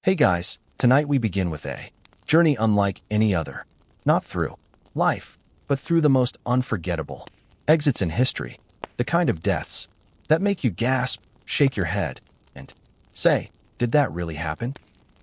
Hey guys, tonight we begin with a journey unlike any other. Not through life, but through the most unforgettable exits in history. The kind of deaths that make you gasp, shake your head, and say, did that really happen?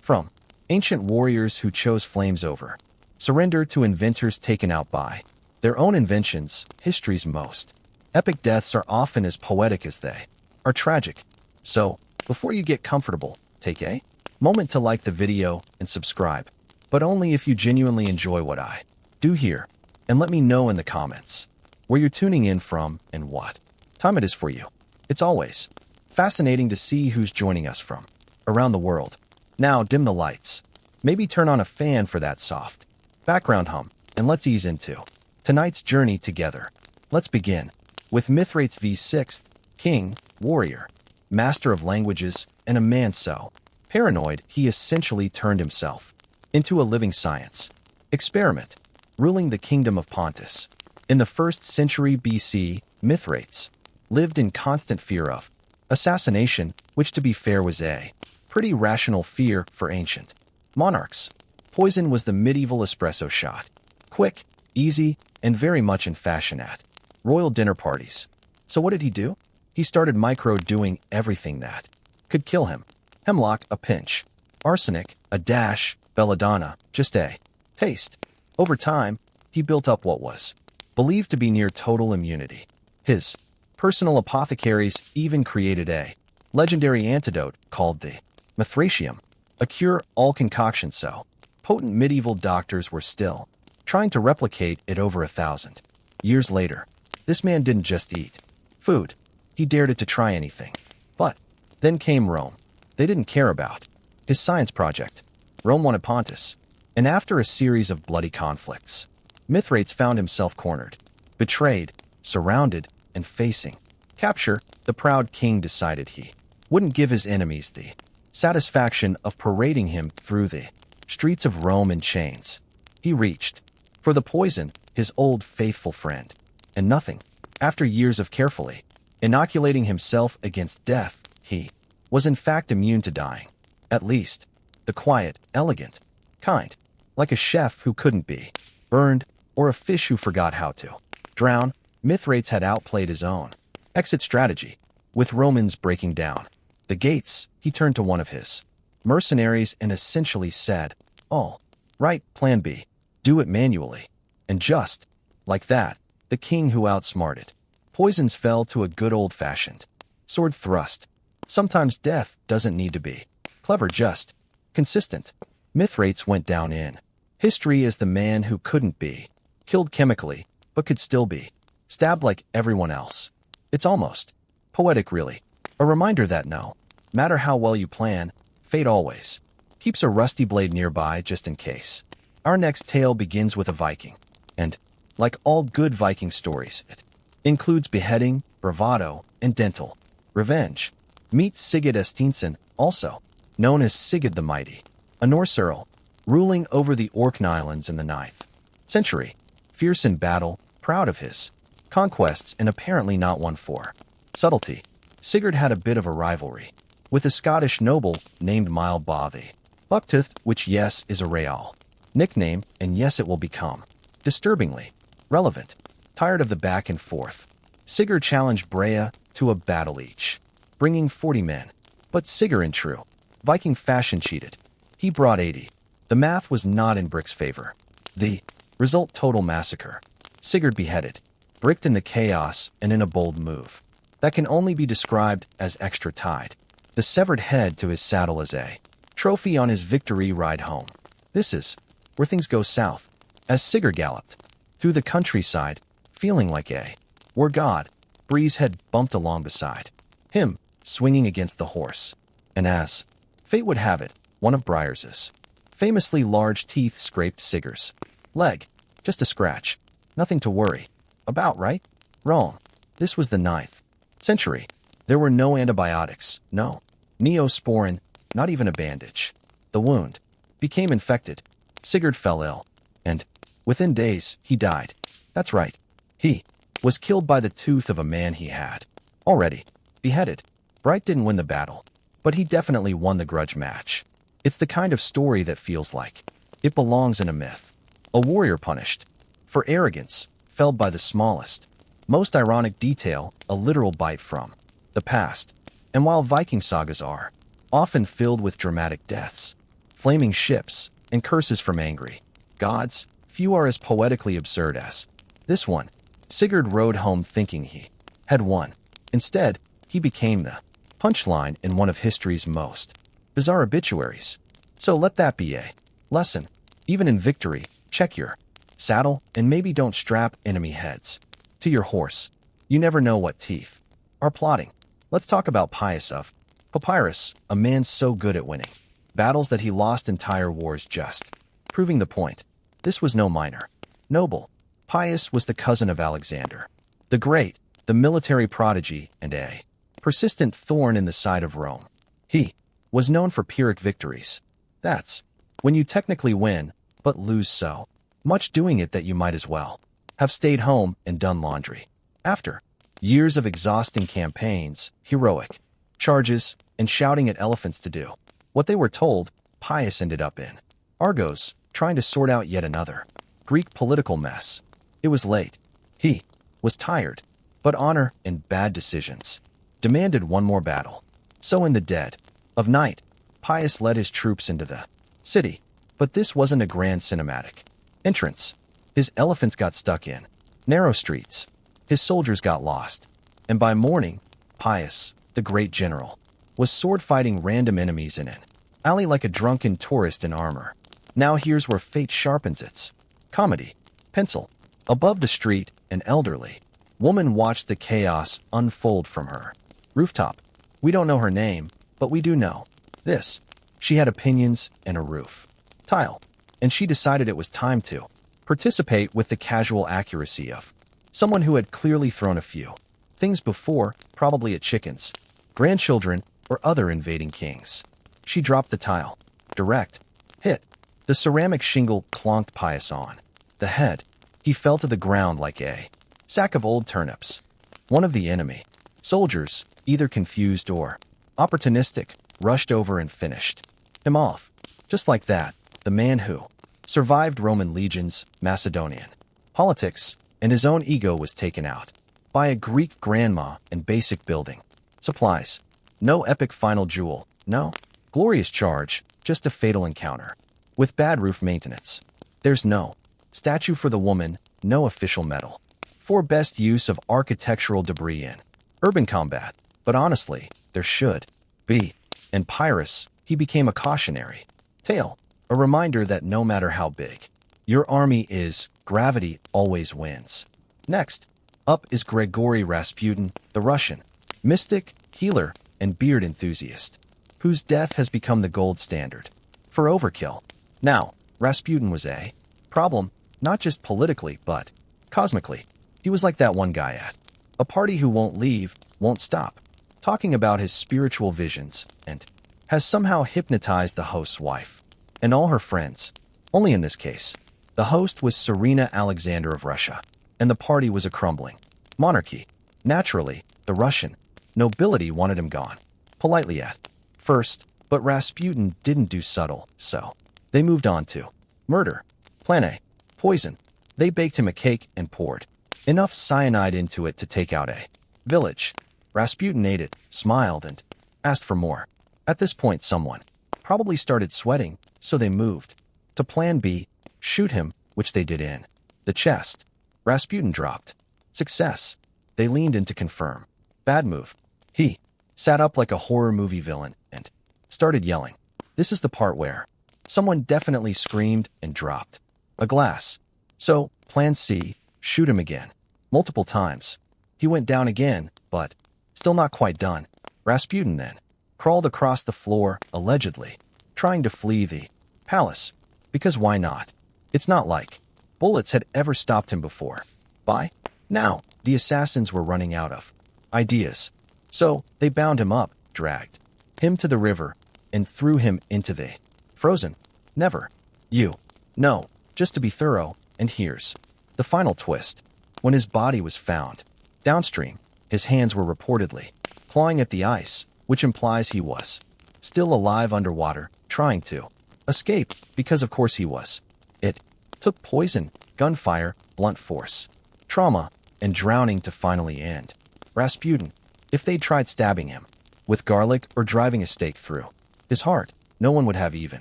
From ancient warriors who chose flames over surrender to inventors taken out by their own inventions, history's most epic deaths are often as poetic as they are tragic. So, before you get comfortable, take a moment to like the video and subscribe, but only if you genuinely enjoy what I do here, and let me know in the comments where you're tuning in from and what time it is for you. It's always fascinating to see who's joining us from around the world. Now dim the lights, maybe turn on a fan for that soft background hum, and let's ease into tonight's journey together. Let's begin with Mithrates the 6th, king, warrior, master of languages, and a man so paranoid he essentially turned himself into a living science experiment, ruling the kingdom of Pontus. In the 1st century BC, Mithrates lived in constant fear of assassination, which to be fair was a pretty rational fear for ancient monarchs. Poison was the medieval espresso shot. Quick, easy, and very much in fashion at royal dinner parties. So what did he do? He started micro-doing everything that could kill him. Hemlock, a pinch. Arsenic, a dash. Belladonna, just a taste. Over time, he built up what was believed to be near total immunity. His personal apothecaries even created a legendary antidote called the Mithratium, a cure-all concoction so potent medieval doctors were still trying to replicate it over 1,000 years later. This man didn't just eat food. He dared it to try anything. But then came Rome. They didn't care about his science project. Rome wanted Pontus. And after a series of bloody conflicts, Mithrates found himself cornered, betrayed, surrounded, and facing capture. The proud king decided he wouldn't give his enemies the satisfaction of parading him through the streets of Rome in chains. He reached for the poison, his old faithful friend, and nothing. After years of carefully inoculating himself against death, he was in fact immune to dying. At least, the quiet, elegant kind. Like a chef who couldn't be burned, or a fish who forgot how to drown, Mithrates had outplayed his own exit strategy. With Romans breaking down the gates, he turned to one of his mercenaries and essentially said, "All right, plan B. Do it manually." And just like that, the king who outsmarted poisons fell to a good old-fashioned sword thrust. Sometimes death doesn't need to be clever, just consistent. Mithrates went down in history as the man who couldn't be killed chemically, but could still be stabbed like everyone else. It's almost poetic, really. A reminder that no matter how well you plan, fate always keeps a rusty blade nearby just in case. Our next tale begins with a Viking. And, like all good Viking stories, it includes beheading, bravado, and dental revenge. Meet Sigurd Eysteinsson, also known as Sigurd the Mighty, a Norse earl, ruling over the Orkney Islands in the 9th century. Fierce in battle, proud of his conquests, and apparently not one for subtlety, Sigurd had a bit of a rivalry with a Scottish noble named Mylba the Bucktooth, which yes is a real nickname, and yes it will become disturbingly relevant. Tired of the back and forth, Sigurd challenged Brea to a battle each, bringing 40 men. But Sigurd, in true Viking fashion, cheated. He brought 80. The math was not in Brick's favor. The result, total massacre. Sigurd beheaded, bricked in the chaos, and in a bold move that can only be described as extra tied the severed head to his saddle as a trophy on his victory ride home. This is where things go south, as Sigurd galloped through the countryside, feeling like a war god. Breeze had bumped along beside him, swinging against the horse. And as fate would have it, one of Briars's famously large teeth scraped Sigurd's leg. Just a scratch. Nothing to worry about, right? Wrong. This was the 9th century. There were no antibiotics, no neosporin, not even a bandage. The wound became infected. Sigurd fell ill, and within days, he died. That's right. He was killed by the tooth of a man he had already beheaded. Bright didn't win the battle, but he definitely won the grudge match. It's the kind of story that feels like it belongs in a myth. A warrior punished for arrogance, felled by the smallest, most ironic detail, a literal bite from the past. And while Viking sagas are often filled with dramatic deaths, flaming ships, and curses from angry gods, few are as poetically absurd as this one. Sigurd rode home thinking he had won. Instead, he became the punchline in one of history's most bizarre obituaries. So let that be a lesson. Even in victory, check your saddle and maybe don't strap enemy heads to your horse. You never know what teeth are plotting. Let's talk about Pius of Papyrus, a man so good at winning battles that he lost entire wars, just proving the point. This was no minor noble. Pius was the cousin of Alexander the Great, the military prodigy and a persistent thorn in the side of Rome. He was known for Pyrrhic victories. That's when you technically win, but lose so much doing it that you might as well have stayed home and done laundry. After years of exhausting campaigns, heroic charges, and shouting at elephants to do what they were told, Pius ended up in Argos, trying to sort out yet another Greek political mess. It was late. He was tired, but honor and bad decisions demanded one more battle. So in the dead of night, Pius led his troops into the city. But this wasn't a grand cinematic entrance. His elephants got stuck in narrow streets. His soldiers got lost. And by morning, Pius, the great general, was sword-fighting random enemies in an alley like a drunken tourist in armor. Now here's where fate sharpens its comedy pencil. Above the street, an elderly woman watched the chaos unfold from her rooftop. We don't know her name, but we do know this. She had opinions and a roof tile, and she decided it was time to participate with the casual accuracy of someone who had clearly thrown a few things before, probably at chickens, grandchildren, or other invading kings. She dropped the tile. Direct hit. The ceramic shingle clonked Pius on the head. He fell to the ground like a sack of old turnips. One of the enemy soldiers, either confused or opportunistic, rushed over and finished him off. Just like that, the man who survived Roman legions, Macedonian politics, and his own ego was taken out by a Greek grandma and basic building supplies. No epic final jewel, no glorious charge, just a fatal encounter with bad roof maintenance. There's no statue for the woman, no official medal for best use of architectural debris in urban combat. But honestly, there should be. And Pyrrhus, he became a cautionary tale, a reminder that no matter how big your army is, gravity always wins. Next up is Grigory Rasputin, the Russian mystic, healer, and beard enthusiast, whose death has become the gold standard for overkill. Now, Rasputin was a problem, not just politically, but cosmically. He was like that one guy at a party who won't leave, won't stop talking about his spiritual visions, and has somehow hypnotized the host's wife and all her friends. Only in this case, the host was Serena Alexander of Russia, and the party was a crumbling monarchy. Naturally, the Russian nobility wanted him gone, politely at first, but Rasputin didn't do subtle, so they moved on to murder, plan A, poison. They baked him a cake and poured enough cyanide into it to take out a village. Rasputin ate it, smiled, and asked for more. At this point, someone probably started sweating, so they moved to plan B, shoot him, which they did in the chest. Rasputin dropped. Success. They leaned in to confirm. Bad move. He sat up like a horror movie villain and started yelling. This is the part where someone definitely screamed and dropped a glass. So, plan C, shoot him again. Multiple times. He went down again, but still not quite done. Rasputin then crawled across the floor, allegedly trying to flee the palace. Because why not? It's not like bullets had ever stopped him before. By now, the assassins were running out of ideas. So, they bound him up, dragged him to the river, and threw him into the frozen. Never. You. No. Just to be thorough, and here's the final twist. When his body was found downstream, his hands were reportedly clawing at the ice, which implies he was still alive underwater. trying to escape, because of course he was. It took poison, gunfire, blunt force, trauma, and drowning to finally end. Rasputin, if they'd tried stabbing him with garlic or driving a stake through his heart, no one would have even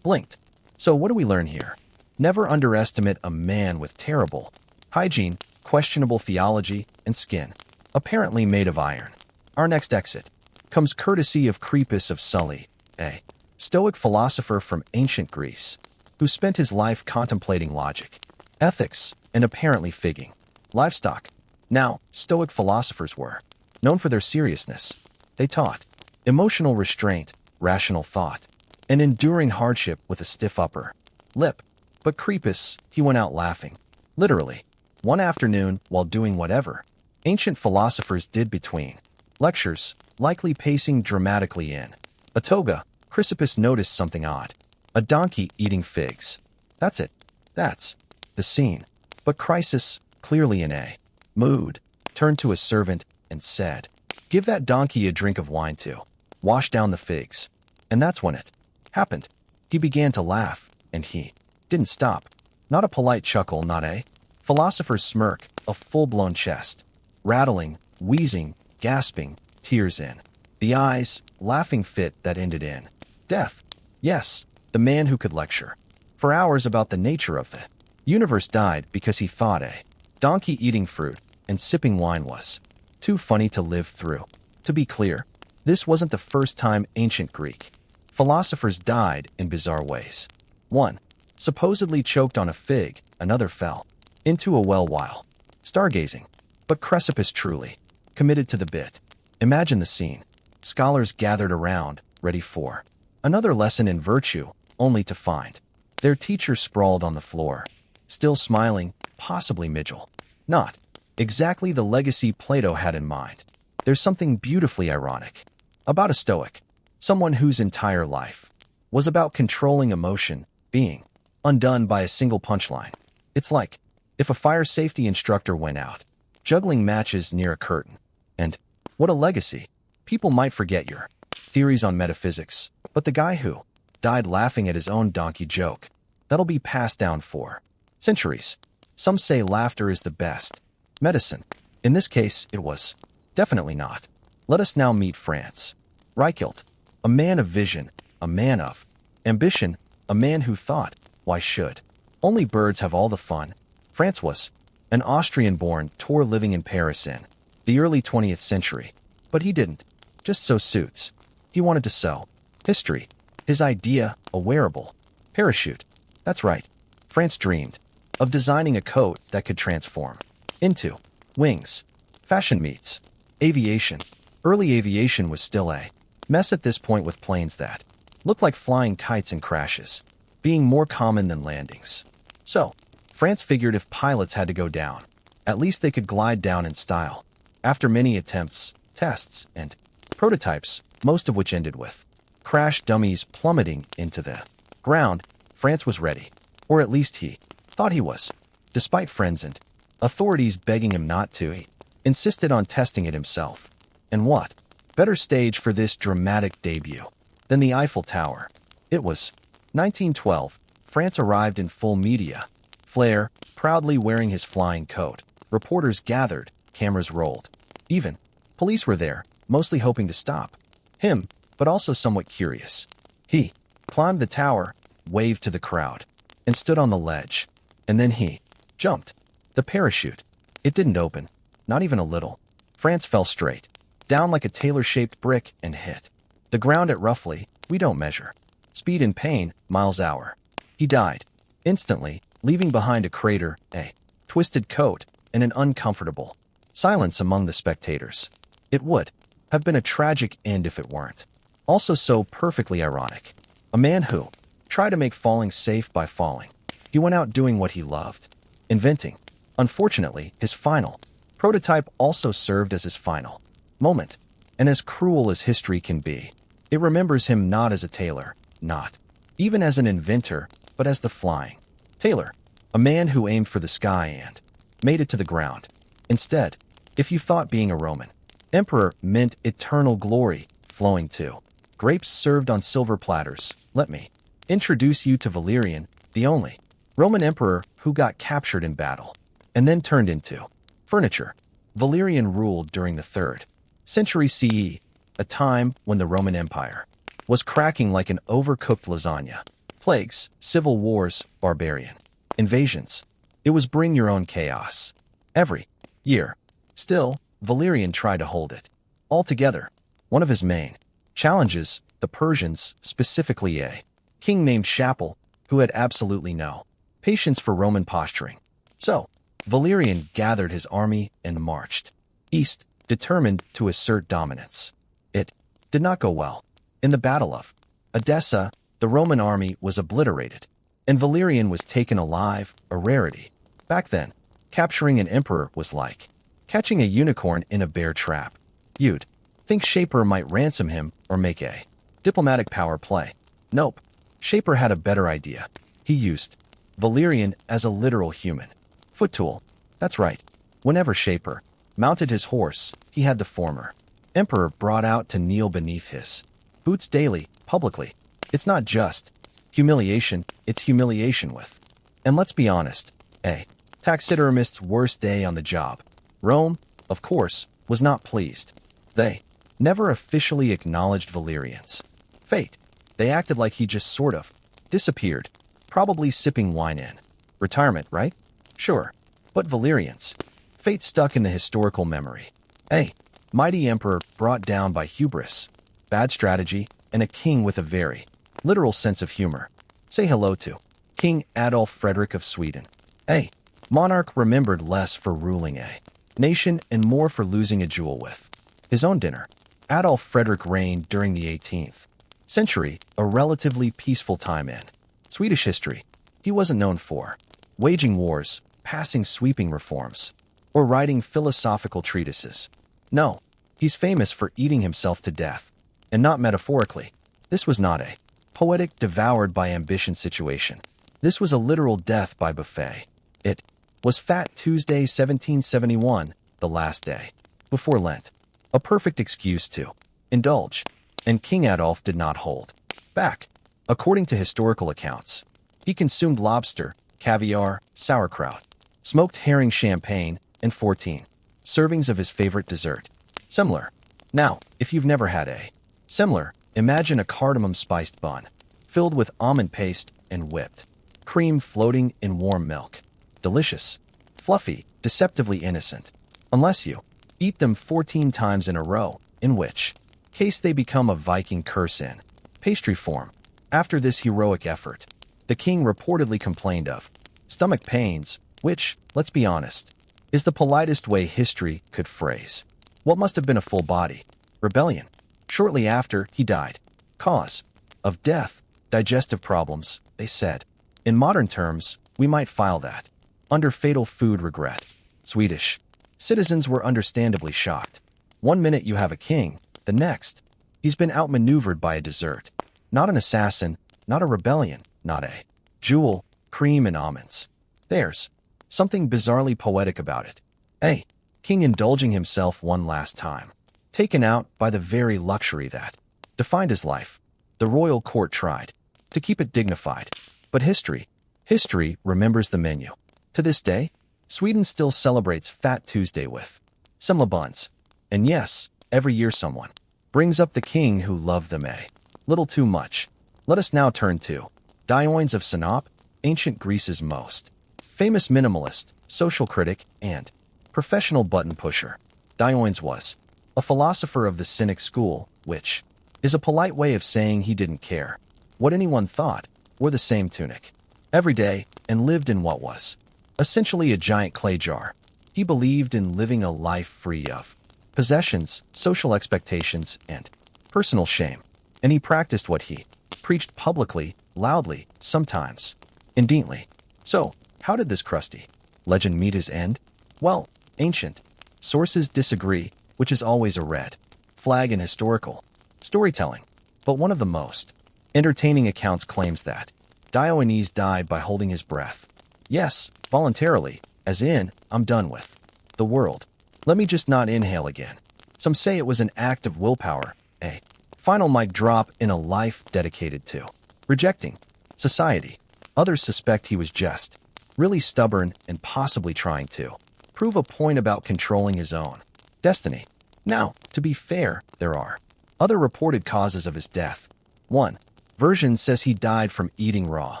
blinked. So what do we learn here? Never underestimate a man with terrible hygiene, questionable theology, and skin, apparently made of iron. Our next exit comes courtesy of Crepus of Sully, a Stoic philosopher from ancient Greece, who spent his life contemplating logic, ethics, and apparently figging livestock. Now, Stoic philosophers were known for their seriousness. They taught emotional restraint, rational thought, and enduring hardship with a stiff upper lip. But Crepus, he went out laughing, literally, one afternoon while doing whatever ancient philosophers did between lectures, likely pacing dramatically in a toga. Chrysippus noticed something odd. A donkey eating figs. That's it. That's the scene. But Chrysis, clearly in a mood, turned to a servant and said, "Give that donkey a drink of wine to wash down the figs." And that's when it happened. He began to laugh, and he didn't stop. Not a polite chuckle, not a philosopher's smirk, a full-blown chest, rattling, wheezing, gasping, tears in the eyes, laughing fit that ended in death. Yes, the man who could lecture for hours about the nature of the universe died because he thought a donkey eating fruit and sipping wine was too funny to live through. To be clear, this wasn't the first time ancient Greek philosophers died in bizarre ways. One supposedly choked on a fig, another fell into a well while stargazing. But Chrysippus truly committed to the bit. Imagine the scene. Scholars gathered around, ready for another lesson in virtue, only to find their teacher sprawled on the floor, still smiling, possibly Migil. Not exactly the legacy Plato had in mind. There's something beautifully ironic about a Stoic, someone whose entire life was about controlling emotion, being undone by a single punchline. It's like if a fire safety instructor went out juggling matches near a curtain. And what a legacy. People might forget your theories on metaphysics, but the guy who died laughing at his own donkey joke, that'll be passed down for centuries. Some say laughter is the best medicine. In this case, it was definitely not. Let us now meet Franz Reichelt, a man of vision, a man of ambition, a man who thought, why should only birds have all the fun? Franz was an Austrian-born tour living in Paris in the early 20th century. But he didn't just sew suits. He wanted to sew history. His idea, a wearable parachute. That's right. Franz dreamed of designing a coat that could transform into wings. Fashion meets aviation. Early aviation was still a mess at this point, with planes that looked like flying kites and crashes being more common than landings. So, France figured if pilots had to go down, at least they could glide down in style. After many attempts, tests, and prototypes, most of which ended with crash dummies plummeting into the ground, France was ready. Or at least he thought he was. Despite friends and authorities begging him not to, he insisted on testing it himself. And what better stage for this dramatic debut than the Eiffel Tower? It was 1912. France arrived in full media flair, proudly wearing his flying coat. Reporters gathered, cameras rolled. Even police were there, mostly hoping to stop him, but also somewhat curious. He climbed the tower, waved to the crowd, and stood on the ledge. And then he jumped. The parachute. It didn't open, not even a little. France fell straight down like a tailor-shaped brick and hit the ground at roughly, we don't measure speed and pain, miles/hour. He died instantly, leaving behind a crater, a twisted coat, and an uncomfortable silence among the spectators. It would have been a tragic end if it weren't also so perfectly ironic. A man who tried to make falling safe by falling. He went out doing what he loved, inventing. Unfortunately, his final prototype also served as his final moment. And as cruel as history can be, it remembers him not as a tailor, not even as an inventor, but as the flying tailor, a man who aimed for the sky and made it to the ground. Instead, if you thought being a Roman emperor meant eternal glory flowing to grapes served on silver platters. Let me introduce you to Valerian, the only Roman emperor who got captured in battle and then turned into furniture. Valerian ruled during the 3rd century CE, a time when the Roman Empire was cracking like an overcooked lasagna. Plagues, civil wars, barbarian invasions. It was bring your own chaos every year. Still, Valerian tried to hold it all together. One of his main challenges, the Persians, specifically a king named Shapil, who had absolutely no patience for Roman posturing. So, Valerian gathered his army and marched east, determined to assert dominance. It did not go well. In the Battle of Edessa, the Roman army was obliterated, and Valerian was taken alive, a rarity. Back then, capturing an emperor was like catching a unicorn in a bear trap. You'd think Shaper might ransom him or make a diplomatic power play. Nope. Shaper had a better idea. He used Valerian as a literal human foot tool. That's right. Whenever Shaper mounted his horse, he had the former emperor brought out to kneel beneath his boots daily, publicly. It's not just humiliation, it's humiliation with. And let's be honest, a taxidermist's worst day on the job. Rome, of course, was not pleased. They never officially acknowledged Valerian's fate. They acted like he just sort of disappeared, probably sipping wine in retirement, right? Sure. But Valerian's fate stuck in the historical memory. A mighty emperor brought down by hubris, bad strategy, and a king with a very literal sense of humor. Say hello to King Adolf Frederick of Sweden. A monarch remembered less for ruling a nation and more for losing a jewel with his own dinner. Adolf Frederick reigned during the 18th century, a relatively peaceful time in Swedish history. He wasn't known for waging wars, passing sweeping reforms, or writing philosophical treatises. No, he's famous for eating himself to death, and not metaphorically. This was not a poetic devoured by ambition situation. This was a literal death by buffet. It was Fat Tuesday 1771, the last day before Lent. A perfect excuse to indulge, and King Adolf did not hold back. According to historical accounts, he consumed lobster, caviar, sauerkraut, smoked herring champagne, and 14 servings of his favorite dessert, semler. Now, if you've never had a semler, imagine a cardamom-spiced bun filled with almond paste and whipped cream floating in warm milk. Delicious, fluffy, deceptively innocent, unless you eat them 14 times in a row, in which case they become a Viking curse in pastry form. After this heroic effort, the king reportedly complained of stomach pains, which, let's be honest, is the politest way history could phrase what must have been a full body rebellion. Shortly after, he died. Cause of death, digestive problems, they said. In modern terms, we might file that under fatal food regret. Swedish citizens were understandably shocked. One minute you have a king, the next, he's been outmaneuvered by a dessert. Not an assassin, not a rebellion, not a jewel, cream and almonds. There's something bizarrely poetic about it. A king indulging himself one last time, taken out by the very luxury that defined his life. The royal court tried to keep it dignified, but history remembers the menu. To this day, Sweden still celebrates Fat Tuesday with semla buns. And yes, every year someone brings up the king who loved them a little too much. Let us now turn to Diogenes of Sinope, ancient Greece's most famous minimalist, social critic, and professional button pusher. Diogenes was a philosopher of the Cynic school, which is a polite way of saying he didn't care what anyone thought, wore the same tunic every day, and lived in what was essentially a giant clay jar. He believed in living a life free of possessions, social expectations, and personal shame. And he practiced what he preached publicly, loudly, sometimes indignantly. So, how did this crusty legend meet his end? Well, ancient sources disagree, which is always a red flag in historical storytelling. But one of the most entertaining accounts claims that Diogenes died by holding his breath. Yes, voluntarily, as in, I'm done with the world. Let me just not inhale again. Some say it was an act of willpower, a Final mic drop in a life dedicated to rejecting society. Others suspect he was just really stubborn and possibly trying to prove a point about controlling his own destiny. Now, to be fair, there are other reported causes of his death. One version says he died from eating raw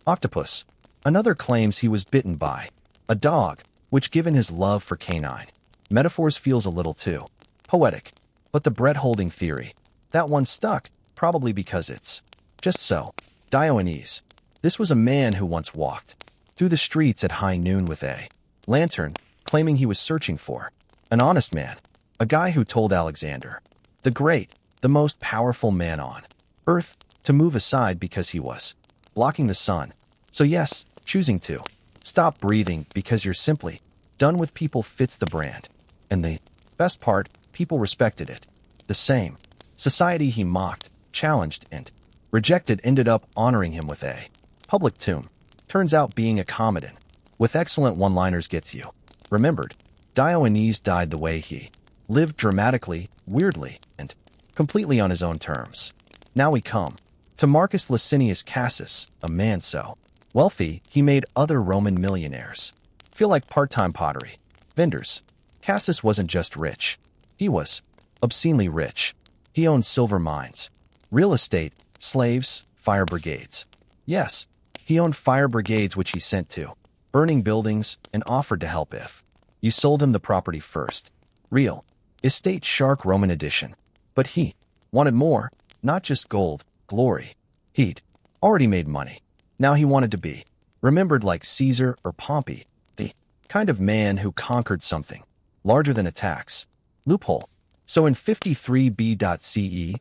octopus. Another claims he was bitten by a dog, which, given his love for canine metaphors, feels a little too poetic. But the bread-holding theory, that one stuck, probably because it's just so. Diogenes. This was a man who once walked through the streets at high noon with a lantern, claiming he was searching for an honest man, a guy who told Alexander the Great, the most powerful man on earth, to move aside because he was blocking the sun. So yes, choosing to stop breathing because you're simply done with people fits the brand. And the best part, people respected it. The same society he mocked, challenged, and rejected ended up honoring him with a public tomb. Turns out being a comedian with excellent one-liners gets you remembered. Diogenes died the way he lived, dramatically, weirdly, and completely on his own terms. Now we come to Marcus Licinius Crassus, a man so wealthy he made other Roman millionaires feel like part-time pottery vendors. Crassus wasn't just rich, he was obscenely rich. He owned silver mines, real estate, slaves, fire brigades. Yes, he owned fire brigades which he sent to burning buildings and offered to help if you sold him the property first. Real estate shark Roman edition. But he wanted more, not just gold, glory. He'd already made money. Now he wanted to be remembered like Caesar or Pompey, the kind of man who conquered something larger than a tax loophole. So in 53 BCE,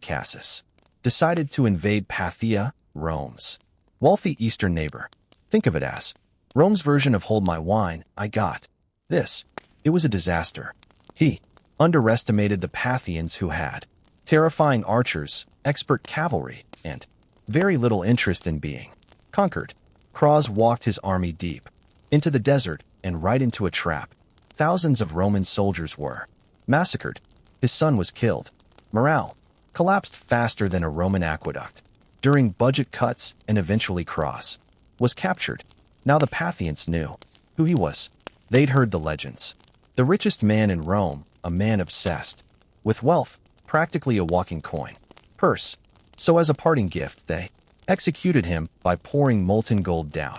Crassus decided to invade Parthia, Rome's wealthy eastern neighbor. Think of it as Rome's version of hold my wine, I got this. It was a disaster. He underestimated the Parthians, who had terrifying archers, expert cavalry, and very little interest in being conquered. Crassus walked his army deep into the desert and right into a trap. Thousands of Roman soldiers were massacred. His son was killed. Morale collapsed faster than a Roman aqueduct during budget cuts, and eventually Crassus was captured. Now the Parthians knew who he was. They'd heard the legends. The richest man in Rome, a man obsessed with wealth, practically a walking coin purse. So as a parting gift, they executed him by pouring molten gold down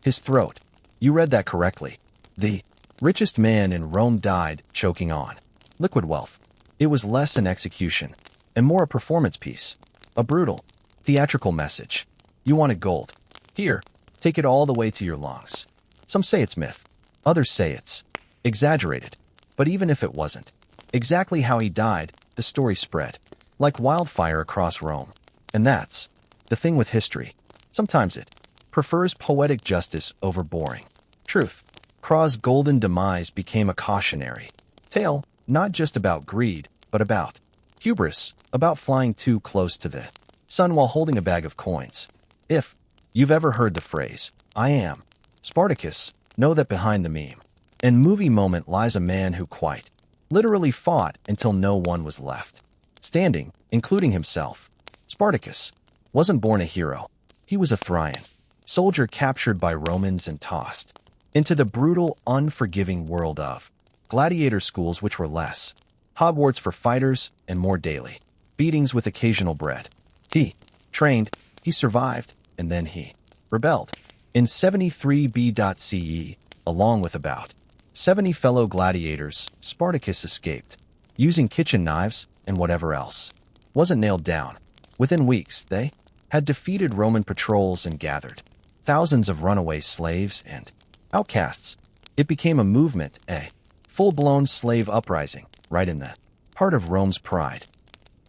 his throat. You read that correctly. The richest man in Rome died choking on liquid wealth. It was less an execution and more a performance piece, a brutal, theatrical message. You wanted gold? Here, take it all the way to your lungs. Some say it's myth. Others say it's exaggerated. But even if it wasn't exactly how he died, the story spread like wildfire across Rome. And that's the thing with history. Sometimes it prefers poetic justice over boring truth. Crassus' golden demise became a cautionary tale, not just about greed, but about hubris, about flying too close to the sun while holding a bag of coins. If you've ever heard the phrase, I am Spartacus, know that behind the meme and movie moment lies a man who quite literally fought until no one was left standing, including himself. Spartacus wasn't born a hero. He was a Thracian soldier captured by Romans and tossed into the brutal, unforgiving world of gladiator schools, which were less Hogwarts for fighters and more daily beatings with occasional bread. He trained, he survived, and then he rebelled. In 73 BCE, along with about 70 fellow gladiators, Spartacus escaped, using kitchen knives and whatever else wasn't nailed down. Within weeks, they had defeated Roman patrols and gathered thousands of runaway slaves and outcasts. It became a movement, a full-blown slave uprising, right in the heart of Rome's pride.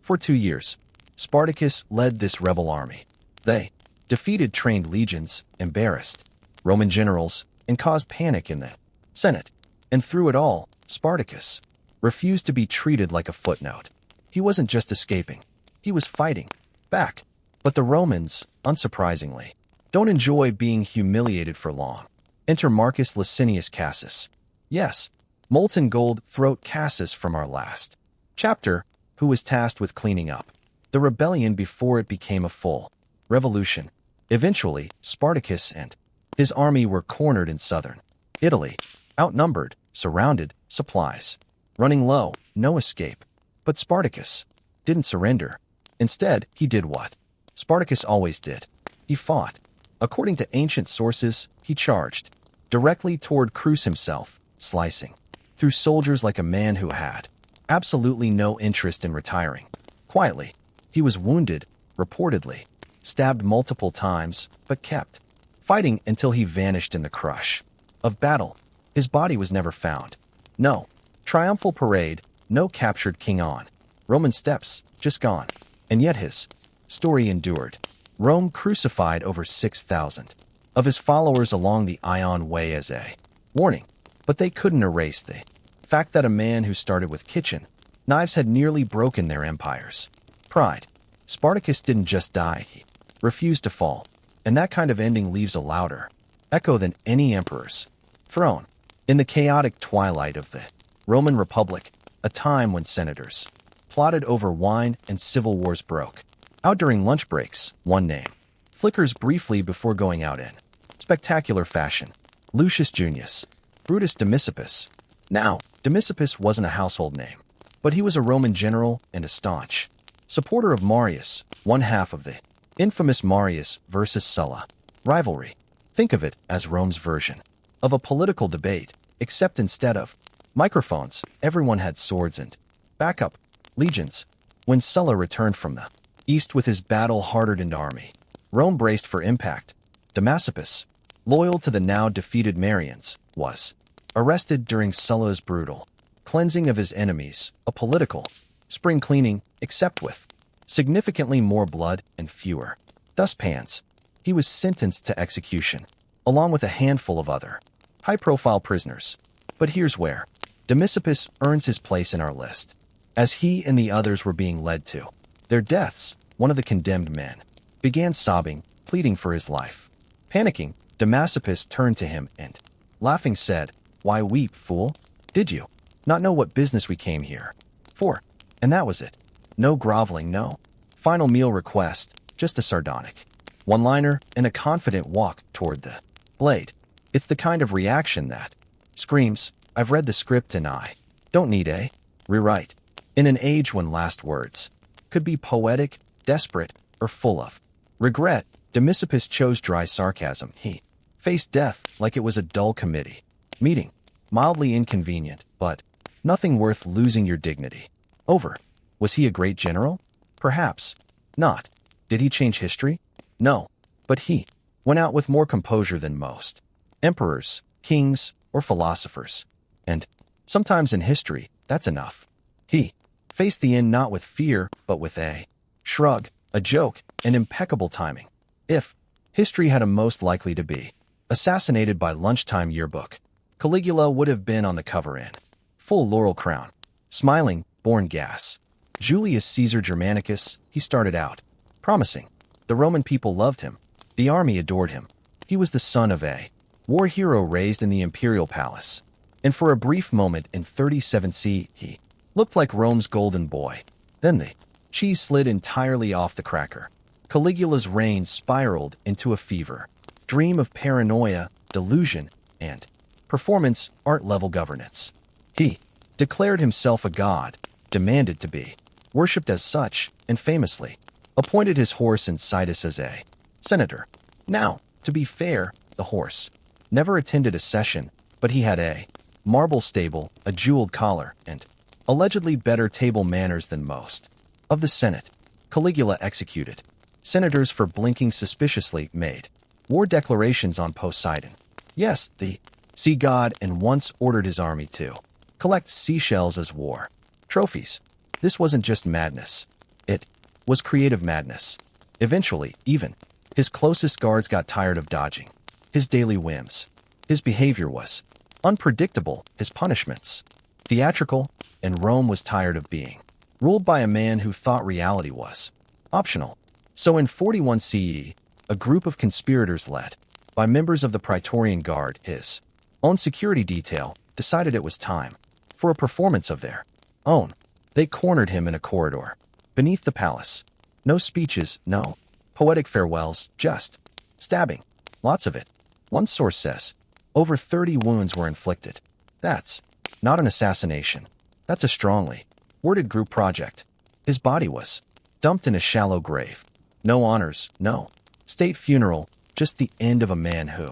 For 2 years, Spartacus led this rebel army. They defeated trained legions, embarrassed Roman generals, and caused panic in the Senate. And through it all, Spartacus refused to be treated like a footnote. He wasn't just escaping, he was fighting back. But the Romans, unsurprisingly, don't enjoy being humiliated for long. Enter Marcus Licinius Crassus. Yes, molten gold throat Crassus from our last chapter, who was tasked with cleaning up the rebellion before it became a full revolution. Eventually, Spartacus and his army were cornered in southern Italy, outnumbered, surrounded, supplies running low, no escape. But Spartacus didn't surrender. Instead, he did what Spartacus always did. He fought. According to ancient sources, he charged directly toward Crus himself, slicing through soldiers like a man who had absolutely no interest in retiring. Quietly, he was wounded, reportedly, stabbed multiple times, but kept fighting until he vanished in the crush of battle. His body was never found. No triumphal parade, no captured king on Roman steps, just gone. And yet his story endured. Rome crucified over 6,000 of his followers along the Ion Way as a warning. But they couldn't erase the fact that a man who started with kitchen knives had nearly broken their empire's pride. Spartacus didn't just die, he refused to fall. And that kind of ending leaves a louder echo than any emperor's throne. In the chaotic twilight of the Roman Republic, a time when senators plotted over wine and civil wars broke out during lunch breaks, one name flickers briefly before going out in spectacular fashion: Lucius Junius Brutus Demisippus. Now, Demisippus wasn't a household name, but he was a Roman general and a staunch supporter of Marius, one half of the infamous Marius versus Sulla rivalry. Think of it as Rome's version of a political debate, except instead of microphones, everyone had swords and backup legions. When Sulla returned from the east with his battle-hardened army, Rome braced for impact. Demasippus, loyal to the now defeated Marians, was arrested during Sulla's brutal cleansing of his enemies, a political spring cleaning, except with significantly more blood and fewer dustpans. He was sentenced to execution, along with a handful of other high-profile prisoners. But here's where Demisippus earns his place in our list. As he and the others were being led to their deaths, one of the condemned men began sobbing, pleading for his life. Panicking, Demasippus turned to him and, laughing, said, "Why weep, fool? Did you not know what business we came here for?" And that was it. No groveling, no final meal request, just a sardonic one-liner and a confident walk toward the blade. It's the kind of reaction that screams, "I've read the script and I don't need a rewrite." In an age when last words could be poetic, desperate, or full of regret, Demisippus chose dry sarcasm. He faced death like it was a dull committee meeting, mildly inconvenient, but nothing worth losing your dignity over. Was he a great general? Perhaps not. Did he change history? No. But he went out with more composure than most emperors, kings, or philosophers. And sometimes in history, that's enough. He faced the end not with fear, but with a shrug, a joke, and impeccable timing. If history had a most likely to be assassinated by lunchtime yearbook, Caligula would have been on the cover in full laurel crown, smiling, born gas. Julius Caesar Germanicus, he started out promising. The Roman people loved him. The army adored him. He was the son of a war hero raised in the imperial palace. And for a brief moment in 37 C, he looked like Rome's golden boy. Then the cheese slid entirely off the cracker. Caligula's reign spiraled into a fever dream of paranoia, delusion, and performance art-level governance. He declared himself a god, demanded to be worshipped as such, and famously appointed his horse Incitus as a senator. Now, to be fair, the horse never attended a session, but he had a marble stable, a jeweled collar, and allegedly better table manners than most of the Senate. Caligula executed senators for blinking suspiciously, made war declarations on Poseidon. Yes, the sea god, and once ordered his army to collect seashells as war trophies. This wasn't just madness. It was creative madness. Eventually, even his closest guards got tired of dodging his daily whims. His behavior was unpredictable, his punishments theatrical, and Rome was tired of being ruled by a man who thought reality was optional. So in 41 CE, a group of conspirators led by members of the Praetorian Guard, his own security detail, decided it was time for a performance of their own. They cornered him in a corridor beneath the palace, No speeches, no poetic farewells, just stabbing. Lots of it. One source says over 30 wounds were inflicted. That's not an assassination. That's a strongly worded group project. His body was dumped in a shallow grave. No honors, no state funeral, just the end of a man who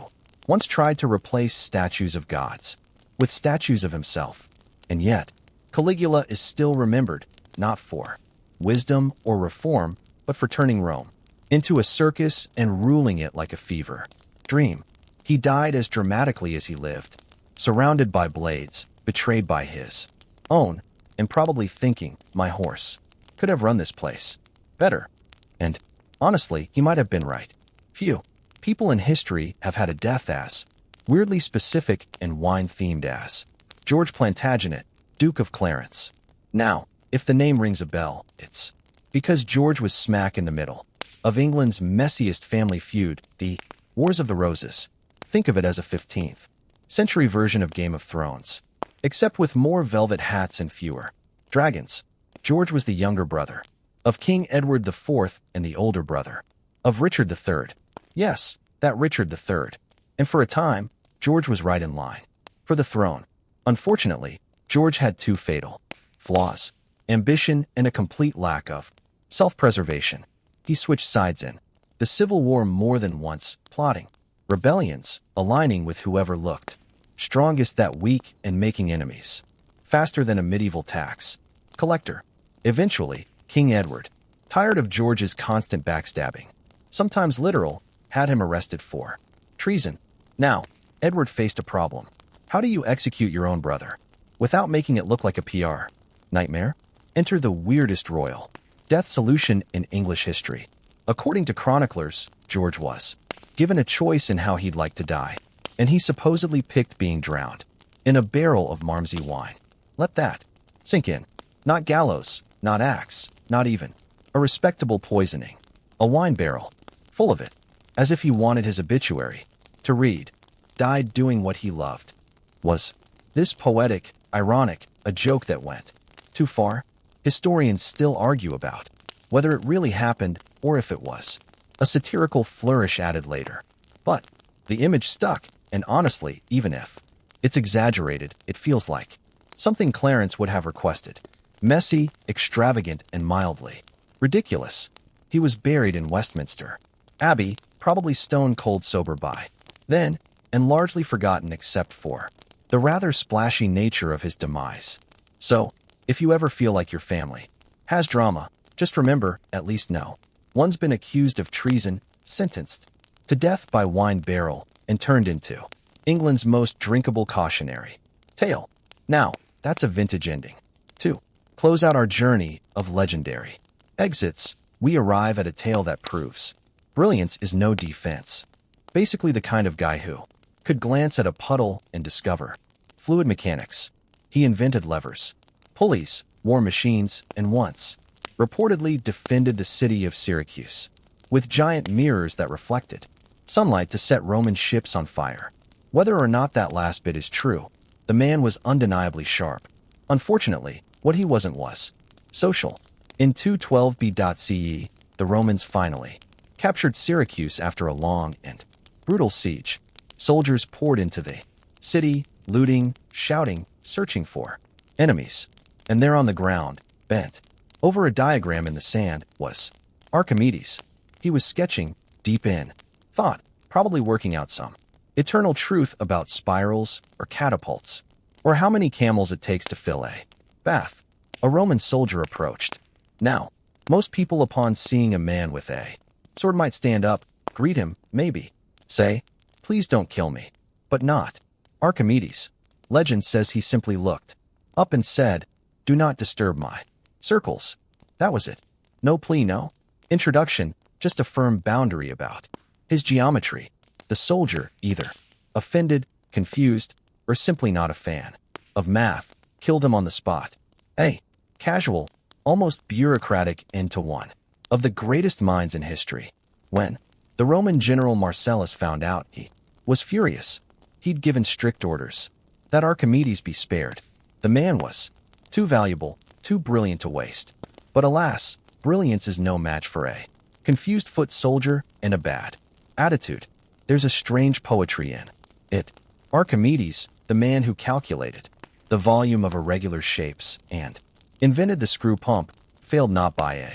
once tried to replace statues of gods with statues of himself. And yet, Caligula is still remembered, not for wisdom or reform, but for turning Rome into a circus and ruling it like a fever dream. He died as dramatically as he lived, surrounded by blades, betrayed by his own, and probably thinking, my horse could have run this place better. And honestly, he might have been right. Few people in history have had a death as weirdly specific and wine-themed as George Plantagenet, Duke of Clarence. Now, if the name rings a bell, it's because George was smack in the middle of England's messiest family feud, the Wars of the Roses. Think of it as a 15th century version of Game of Thrones, except with more velvet hats and fewer dragons. George was the younger brother of King Edward IV and the older brother of Richard III. Yes, that Richard III. And for a time, George was right in line for the throne. Unfortunately, George had two fatal flaws: ambition and a complete lack of self-preservation. He switched sides in the Civil War more than once, plotting rebellions, aligning with whoever looked strongest that week, and making enemies faster than a medieval tax collector. Eventually, King Edward, tired of George's constant backstabbing, sometimes literal, had him arrested for treason. Now, Edward faced a problem. How do you execute your own brother without making it look like a PR nightmare? Enter the weirdest royal death solution in English history. According to chroniclers, George was given a choice in how he'd like to die, and he supposedly picked being drowned in a barrel of Marmsey wine. Let that sink in. Not gallows, not axe, not even a respectable poisoning. A wine barrel, full of it, as if he wanted his obituary to read, died doing what he loved. Was this poetic, ironic, a joke that went too far? Historians still argue about whether it really happened or if it was a satirical flourish added later. But the image stuck, and honestly, even if it's exaggerated, it feels like something Clarence would have requested. Messy, extravagant, and mildly ridiculous. He was buried in Westminster Abbey, probably stone-cold sober by then, and largely forgotten except for the rather splashy nature of his demise. So, if you ever feel like your family has drama, just remember, at least no one's been accused of treason, sentenced to death by wine barrel, and turned into England's most drinkable cautionary tale. Now, that's a vintage ending. To close out our journey of legendary exits, we arrive at a tale that proves brilliance is no defense. Basically the kind of guy who could glance at a puddle and discover fluid mechanics. He invented levers, pulleys, war machines, and once reportedly defended the city of Syracuse with giant mirrors that reflected sunlight to set Roman ships on fire. Whether or not that last bit is true, the man was undeniably sharp. Unfortunately, what he wasn't was social. In 212 BCE, the Romans finally captured Syracuse after a long and brutal siege. Soldiers poured into the city, looting, shouting, searching for enemies. And there on the ground, bent over a diagram in the sand, was Archimedes. He was sketching deep in thought, probably working out some eternal truth about spirals or catapults, or how many camels it takes to fill a bath. A Roman soldier approached. Now, most people upon seeing a man with a sword might stand up, greet him, maybe say, "Please don't kill me." But not Archimedes. Legend says he simply looked up and said, "Do not disturb my circles." That was it. No plea, no introduction, just a firm boundary about his geometry. The soldier, either offended, confused, or simply not a fan of math, killed him on the spot. A casual, almost bureaucratic end to one of the greatest minds in history. When the Roman general Marcellus found out, he was furious. He'd given strict orders that Archimedes be spared. The man was too valuable, too brilliant to waste. But alas, brilliance is no match for a confused foot soldier and a bad attitude. There's a strange poetry in it. Archimedes, the man who calculated the volume of irregular shapes and invented the screw pump, failed not by a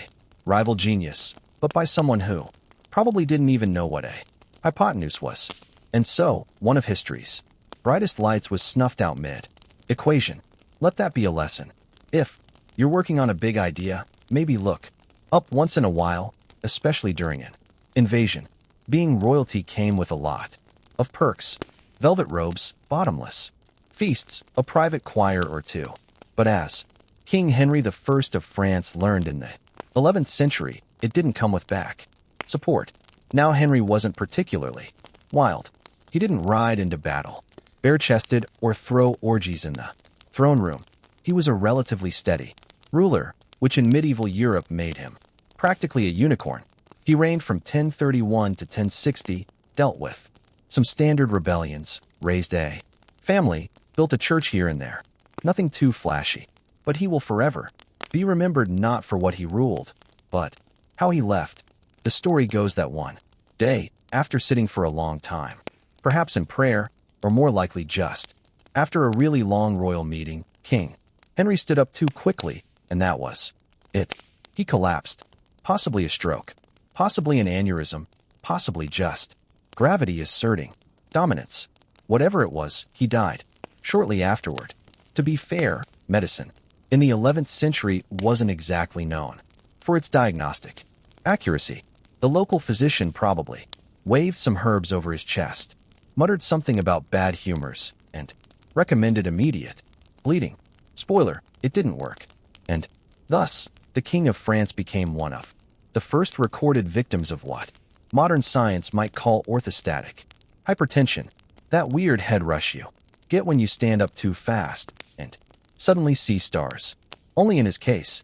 rival genius, but by someone who probably didn't even know what a hypotenuse was. And so, one of history's brightest lights was snuffed out mid-equation. Let that be a lesson. If you're working on a big idea, maybe look up once in a while, especially during an invasion. Being royalty came with a lot of perks. Velvet robes, bottomless feasts, a private choir or two. But as King Henry I of France learned in the 11th century, it didn't come with back support. Now Henry wasn't particularly wild. He didn't ride into battle bare-chested or throw orgies in the throne room. He was a relatively steady ruler, which in medieval Europe made him practically a unicorn. He reigned from 1031 to 1060, dealt with some standard rebellions, raised a family, built a church here and there. Nothing too flashy, but he will forever be remembered not for what he ruled, but how he left. The story goes that one day, after sitting for a long time, perhaps in prayer, or more likely just after a really long royal meeting, King Henry stood up too quickly, and that was it. He collapsed. Possibly a stroke, possibly an aneurysm, possibly just gravity asserting dominance. Whatever it was, he died shortly afterward. To be fair, medicine in the 11th century wasn't exactly known for its diagnostic accuracy. The local physician probably waved some herbs over his chest, muttered something about bad humors, and recommended immediate bleeding. Spoiler, it didn't work. And thus, the King of France became one of the first recorded victims of what modern science might call orthostatic hypertension, that weird head rush you get when you stand up too fast and suddenly see stars. Only in his case,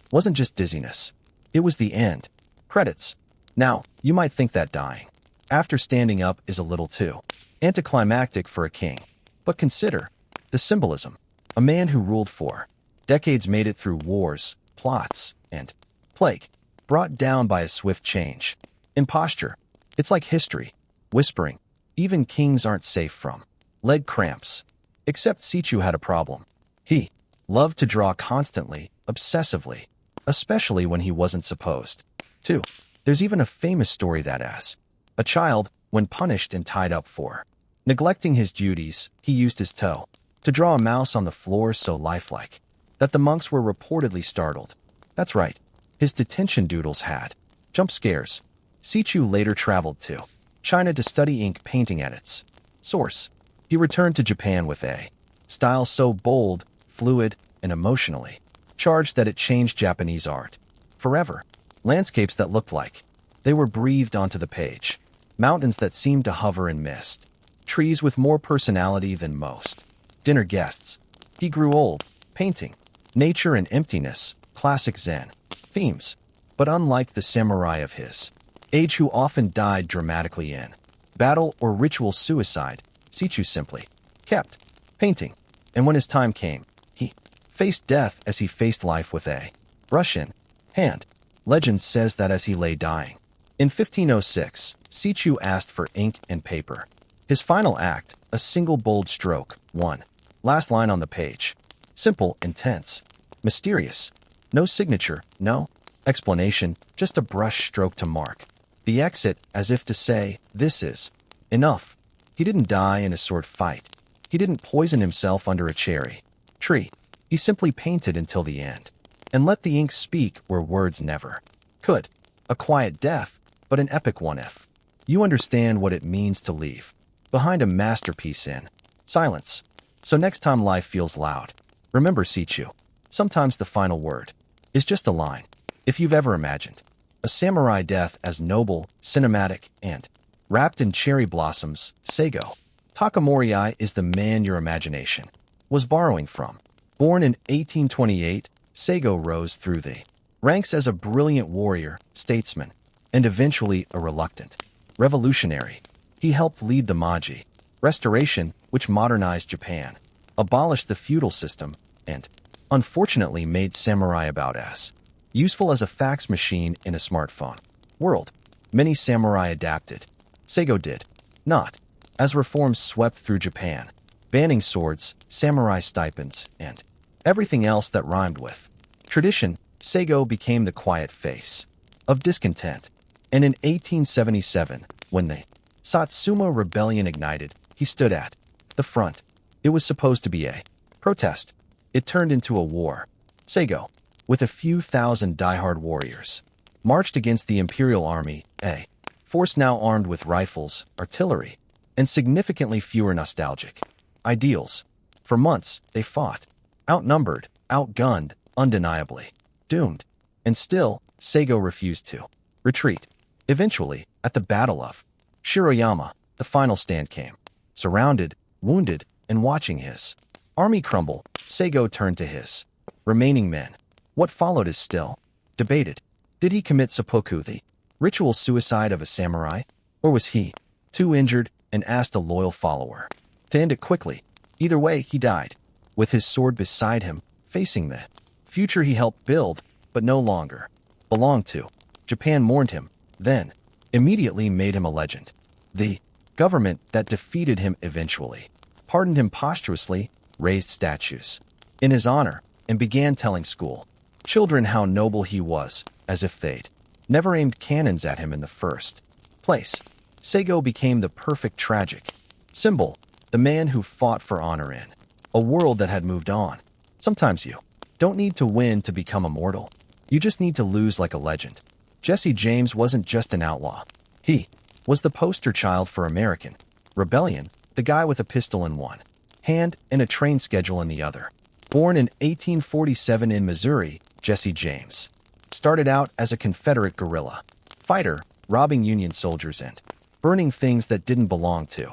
it wasn't just dizziness. It was the end. Credits. Now, you might think that dying after standing up is a little too anticlimactic for a king. But consider the symbolism. A man who ruled for decades made it through wars, plots, and plague, brought down by a swift change in posture. It's like history, whispering, even kings aren't safe from leg cramps. Except Sichu had a problem. He loved to draw constantly, obsessively, especially when he wasn't supposed to. There's even a famous story that as a child, when punished and tied up for neglecting his duties, he used his toe to draw a mouse on the floor so lifelike that the monks were reportedly startled. That's right, his detention doodles had jump scares. Sichu later traveled to China to study ink painting at its source. He returned to Japan with a style so bold, fluid, and emotionally charged that it changed Japanese art forever. Landscapes that looked like they were breathed onto the page. Mountains that seemed to hover in mist. Trees with more personality than most dinner guests. He grew old, painting nature and emptiness, classic Zen themes. But unlike the samurai of his age who often died dramatically in battle or ritual suicide, Sichu simply kept painting. And when his time came, he faced death as he faced life with a brush in hand. Legend says that as he lay dying in 1506, Sichu asked for ink and paper. His final act, a single bold stroke, one last line on the page. Simple, intense, mysterious. No signature, no explanation, just a brush stroke to mark the exit, as if to say, this is enough. He didn't die in a sword fight. He didn't poison himself under a cherry tree. He simply painted until the end, and let the ink speak where words never could. A quiet death, but an epic one if you understand what it means to leave behind a masterpiece in silence. So next time life feels loud, remember Sichu. Sometimes the final word is just a line. If you've ever imagined a samurai death as noble, cinematic, and wrapped in cherry blossoms, Seigo Takamori is the man your imagination was borrowing from. Born in 1828, Seigo rose through the ranks as a brilliant warrior, statesman, and eventually a reluctant revolutionary. He helped lead the Meiji Restoration, which modernized Japan, abolished the feudal system, and, unfortunately, made samurai about as useful as a fax machine in a smartphone world. Many samurai adapted. Seigo did not, as reforms swept through Japan, banning swords, samurai stipends, and everything else that rhymed with tradition. Seigo became the quiet face of discontent, and in 1877, when the Satsuma Rebellion ignited, he stood at the front. It was supposed to be a protest. It turned into a war. Seigo, with a few thousand diehard warriors, marched against the imperial army, a force now armed with rifles, artillery, and significantly fewer nostalgic ideals. For months, they fought, outnumbered, outgunned, undeniably doomed. And still, Seigo refused to retreat. Eventually, at the Battle of Shiroyama, the final stand came. Surrounded, wounded, and watching his army crumble, Seigo turned to his remaining men. What followed is still debated. Did he commit seppuku, the ritual suicide of a samurai? Or was he too injured and asked a loyal follower to end it quickly? Either way, he died, with his sword beside him, facing the future he helped build, but no longer belonged to. Japan mourned him, then immediately made him a legend. The government that defeated him eventually pardoned him posthumously, raised statues in his honor, and began telling school children how noble he was, as if they'd never aimed cannons at him in the first place. Seigo became the perfect tragic symbol, the man who fought for honor in a world that had moved on. Sometimes you don't need to win to become immortal. You just need to lose like a legend. Jesse James wasn't just an outlaw. He was the poster child for American rebellion, the guy with a pistol in one hand and a train schedule in the other. Born in 1847 in Missouri, Jesse James started out as a Confederate guerrilla fighter, robbing Union soldiers and burning things that didn't belong to.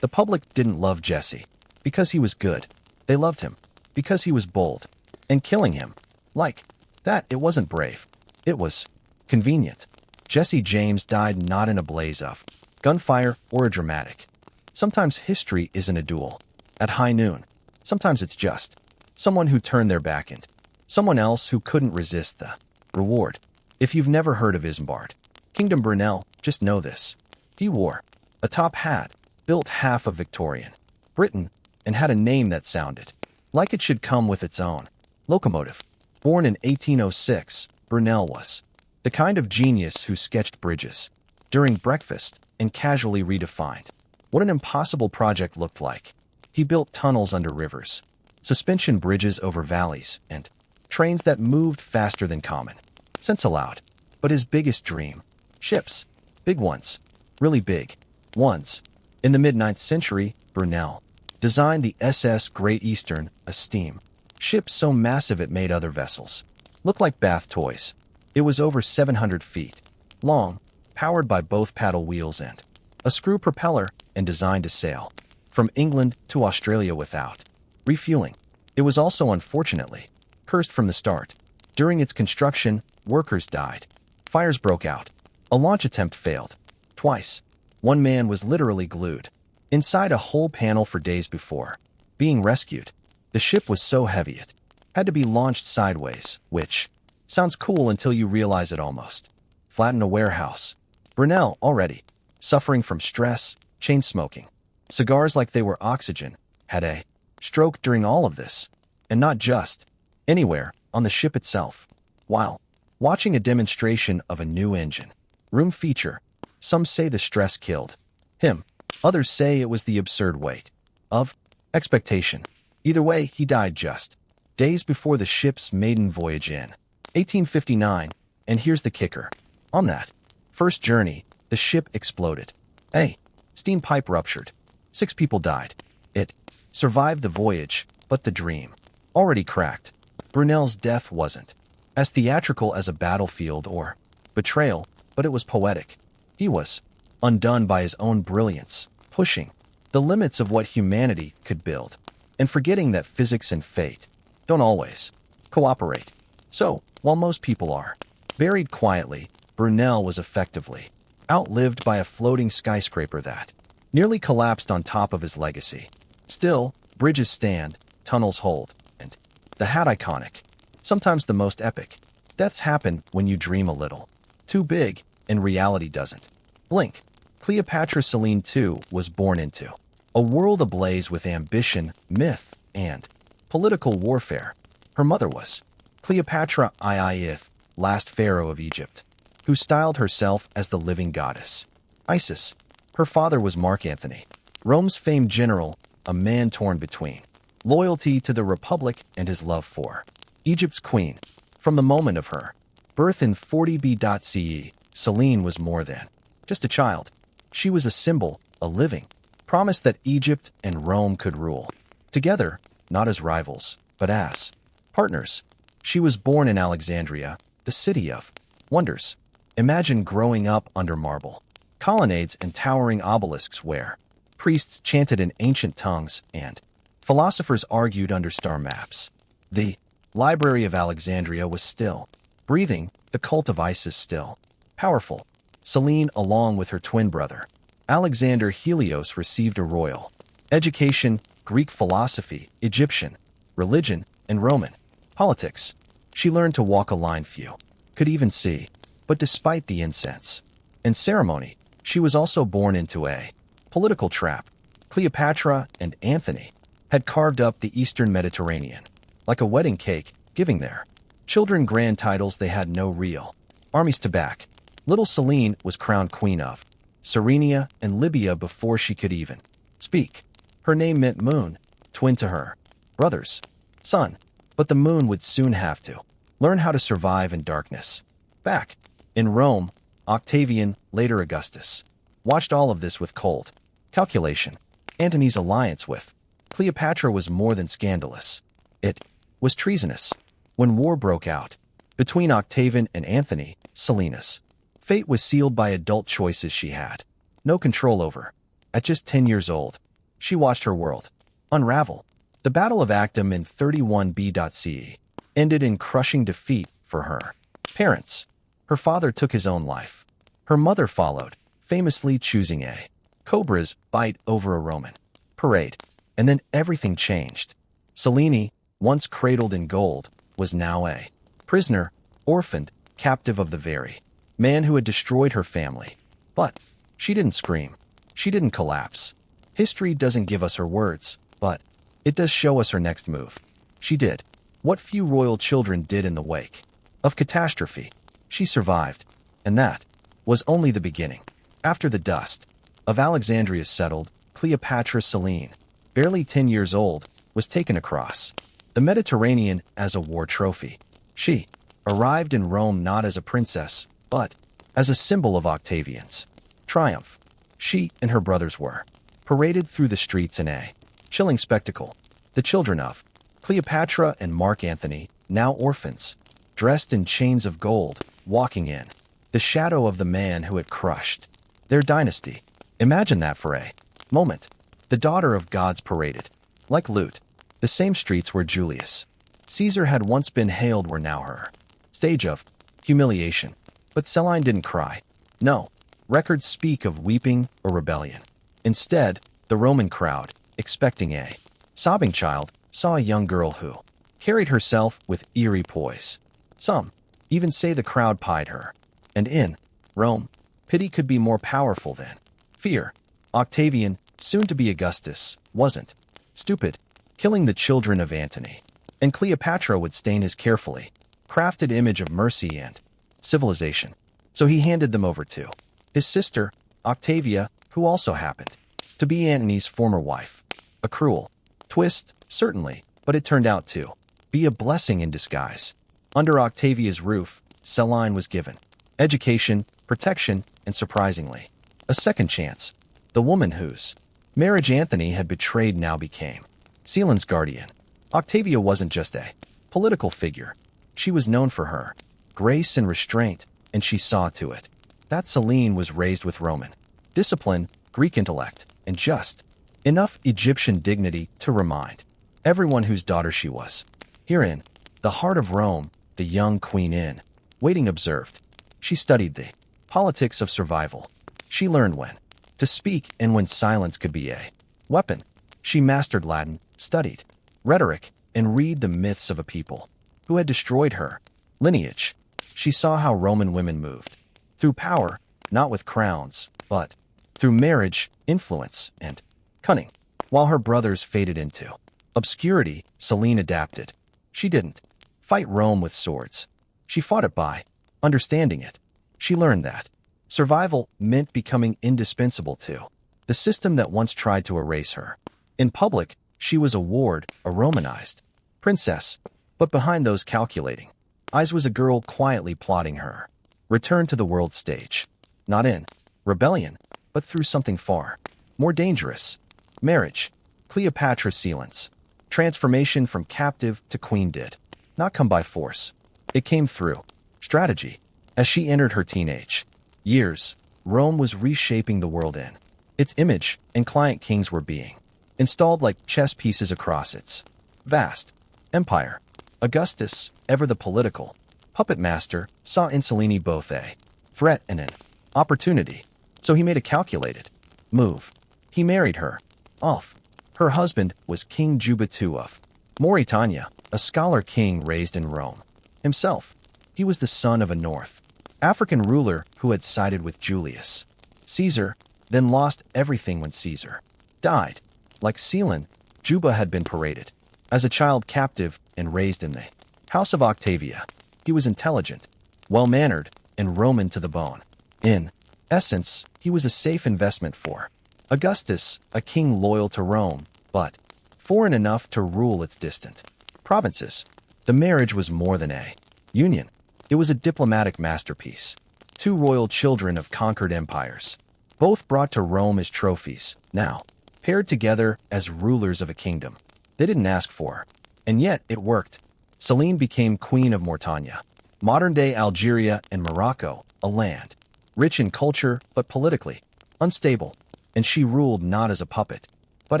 The public didn't love Jesse because he was good. They loved him because he was bold. And killing him like that, it wasn't brave. It was convenient. Jesse James died not in a blaze of gunfire or a dramatic. Sometimes history isn't a duel at high noon. Sometimes it's just someone who turned their back and someone else who couldn't resist the reward. If you've never heard of Isambard Kingdom Brunel, just know this. He wore a top hat, built half of Victorian Britain, and had a name that sounded like it should come with its own locomotive. Born in 1806, Brunel was the kind of genius who sketched bridges during breakfast and casually redefined what an impossible project looked like. He built tunnels under rivers, suspension bridges over valleys, and trains that moved faster than common sense allowed. But his biggest dream, ships, big ones, really big ones. In the mid-9th century, Brunel designed the SS Great Eastern, a steam ship so massive it made other vessels look like bath toys. It was over 700 feet long, powered by both paddle wheels and a screw propeller, and designed to sail from England to Australia without refueling. It was also unfortunately cursed from the start. During its construction, workers died. Fires broke out. A launch attempt failed twice. One man was literally glued inside a whole panel for days before being rescued. The ship was so heavy it had to be launched sideways, which sounds cool until you realize it almost flattened a warehouse. Brunel, already suffering from stress, chain smoking cigars like they were oxygen, had a stroke during all of this. And not just anywhere, on the ship itself. While watching a demonstration of a new engine room feature, some say the stress killed him. Others say it was the absurd weight of expectation. Either way, he died just days before the ship's maiden voyage in 1859. And here's the kicker. On that first journey, the ship exploded. A steam pipe ruptured. 6 people died. It survived the voyage, but the dream already cracked. Brunel's death wasn't as theatrical as a battlefield or betrayal, but it was poetic. He was undone by his own brilliance, pushing the limits of what humanity could build, and forgetting that physics and fate don't always cooperate. So, while most people are buried quietly, Brunel was effectively outlived by a floating skyscraper that nearly collapsed on top of his legacy. Still, bridges stand, tunnels hold, and the hat iconic, sometimes the most epic Deaths happen when you dream a little. Too big, and reality doesn't. Blink. Cleopatra Selene II was born into a world ablaze with ambition, myth, and political warfare. Her mother was Cleopatra Iith, last pharaoh of Egypt, who styled herself as the living goddess. Isis. Her father was Mark Antony, Rome's famed general, a man torn between loyalty to the Republic and his love for Egypt's queen. From the moment of her birth in 40 BCE, Selene was more than just a child. She was a symbol, a living promise that Egypt and Rome could rule together, not as rivals, but as partners. She was born in Alexandria, the city of wonders. Imagine growing up under marble colonnades and towering obelisks where priests chanted in ancient tongues and philosophers argued under star maps. The Library of Alexandria was still breathing, the cult of Isis still powerful. Selene, along with her twin brother, Alexander Helios, received a royal education, Greek philosophy, Egyptian religion, and Roman politics. She learned to walk a line few could even see, but despite the incense and ceremony, she was also born into a political trap. Cleopatra and Antony had carved up the Eastern Mediterranean like a wedding cake, giving their children grand titles they had no real armies to back. Little Selene was crowned queen of Cyrenia and Libya before she could even speak. Her name meant moon, twin to her brother's sun, but the moon would soon have to learn how to survive in darkness. Back in Rome, Octavian, later Augustus, watched all of this with cold calculation. Antony's alliance with Cleopatra was more than scandalous. It was treasonous. When war broke out between Octavian and Antony, Selene's fate was sealed by adult choices she had no control over. At just 10 years old, she watched her world unravel. The Battle of Actium in 31 BCE ended in crushing defeat for her parents. Her father took his own life. Her mother followed, famously choosing a cobra's bite over a Roman parade. And then everything changed. Selene, once cradled in gold, was now a prisoner, orphaned, captive of the very man who had destroyed her family. But she didn't scream. She didn't collapse. History doesn't give us her words, but it does show us her next move. She did what few royal children did in the wake of catastrophe. She survived, and that was only the beginning. After the dust of Alexandria settled, Cleopatra Selene, barely 10 years old, was taken across the Mediterranean as a war trophy. She arrived in Rome not as a princess, but as a symbol of Octavian's triumph. She and her brothers were paraded through the streets in a chilling spectacle. The children of Cleopatra and Mark Antony, now orphans, dressed in chains of gold, walking in the shadow of the man who had crushed their dynasty. Imagine that for a moment. The daughter of gods paraded, like loot. The same streets where Julius Caesar had once been hailed were now her stage of humiliation. But Selene didn't cry. No, records speak of weeping or rebellion. Instead, the Roman crowd, expecting a sobbing child, saw a young girl who carried herself with eerie poise. Some even say the crowd pied her. And in Rome, pity could be more powerful than fear. Octavian, soon to be Augustus, wasn't stupid, killing the children of Antony. And Cleopatra would stain his carefully crafted image of mercy and civilization. So he handed them over to his sister, Octavia, who also happened to be Antony's former wife. A cruel twist, certainly, but it turned out to be a blessing in disguise. Under Octavia's roof, Selene was given education, protection, and surprisingly, a second chance. The woman whose marriage Antony had betrayed now became Selene's guardian. Octavia wasn't just a political figure. She was known for her grace and restraint, and she saw to it that Selene was raised with Roman discipline, Greek intellect, and just enough Egyptian dignity to remind everyone whose daughter she was. Herein, the heart of Rome, the young queen in waiting observed. She studied the politics of survival. She learned when to speak and when silence could be a weapon. She mastered Latin, studied rhetoric, and read the myths of a people who had destroyed her lineage. She saw how Roman women moved. Through power, not with crowns, but through marriage, influence, and cunning. While her brothers faded into obscurity, Selene adapted. She didn't fight Rome with swords. She fought it by understanding it. She learned that survival meant becoming indispensable to the system that once tried to erase her. In public, she was a ward, a Romanized princess, but behind those calculating eyes was a girl quietly plotting her return to the world stage. Not in rebellion, but through something far more dangerous. Marriage. Cleopatra's sealants. Transformation from captive to queen did not come by force. It came through strategy. As she entered her teenage years, Rome was reshaping the world in its image, and client kings were being installed like chess pieces across its vast empire. Augustus, ever the political puppet master, saw in Selene both a threat and an opportunity. So he made a calculated move. He married her off. Her husband was King Juba II of Mauritania, a scholar king raised in Rome. Himself, he was the son of a North African ruler who had sided with Julius Caesar, then lost everything when Caesar died. Like Selene, Juba had been paraded as a child captive and raised in the house of Octavia. He was intelligent, well-mannered, and Roman to the bone. In essence, he was a safe investment for Augustus, a king loyal to Rome, but foreign enough to rule its distant provinces. The marriage was more than a union. It was a diplomatic masterpiece. Two royal children of conquered empires, both brought to Rome as trophies, now paired together as rulers of a kingdom they didn't ask for. And yet it worked. Selene became queen of Mauritania, modern-day Algeria and Morocco, a land rich in culture but politically unstable. And she ruled not as a puppet, but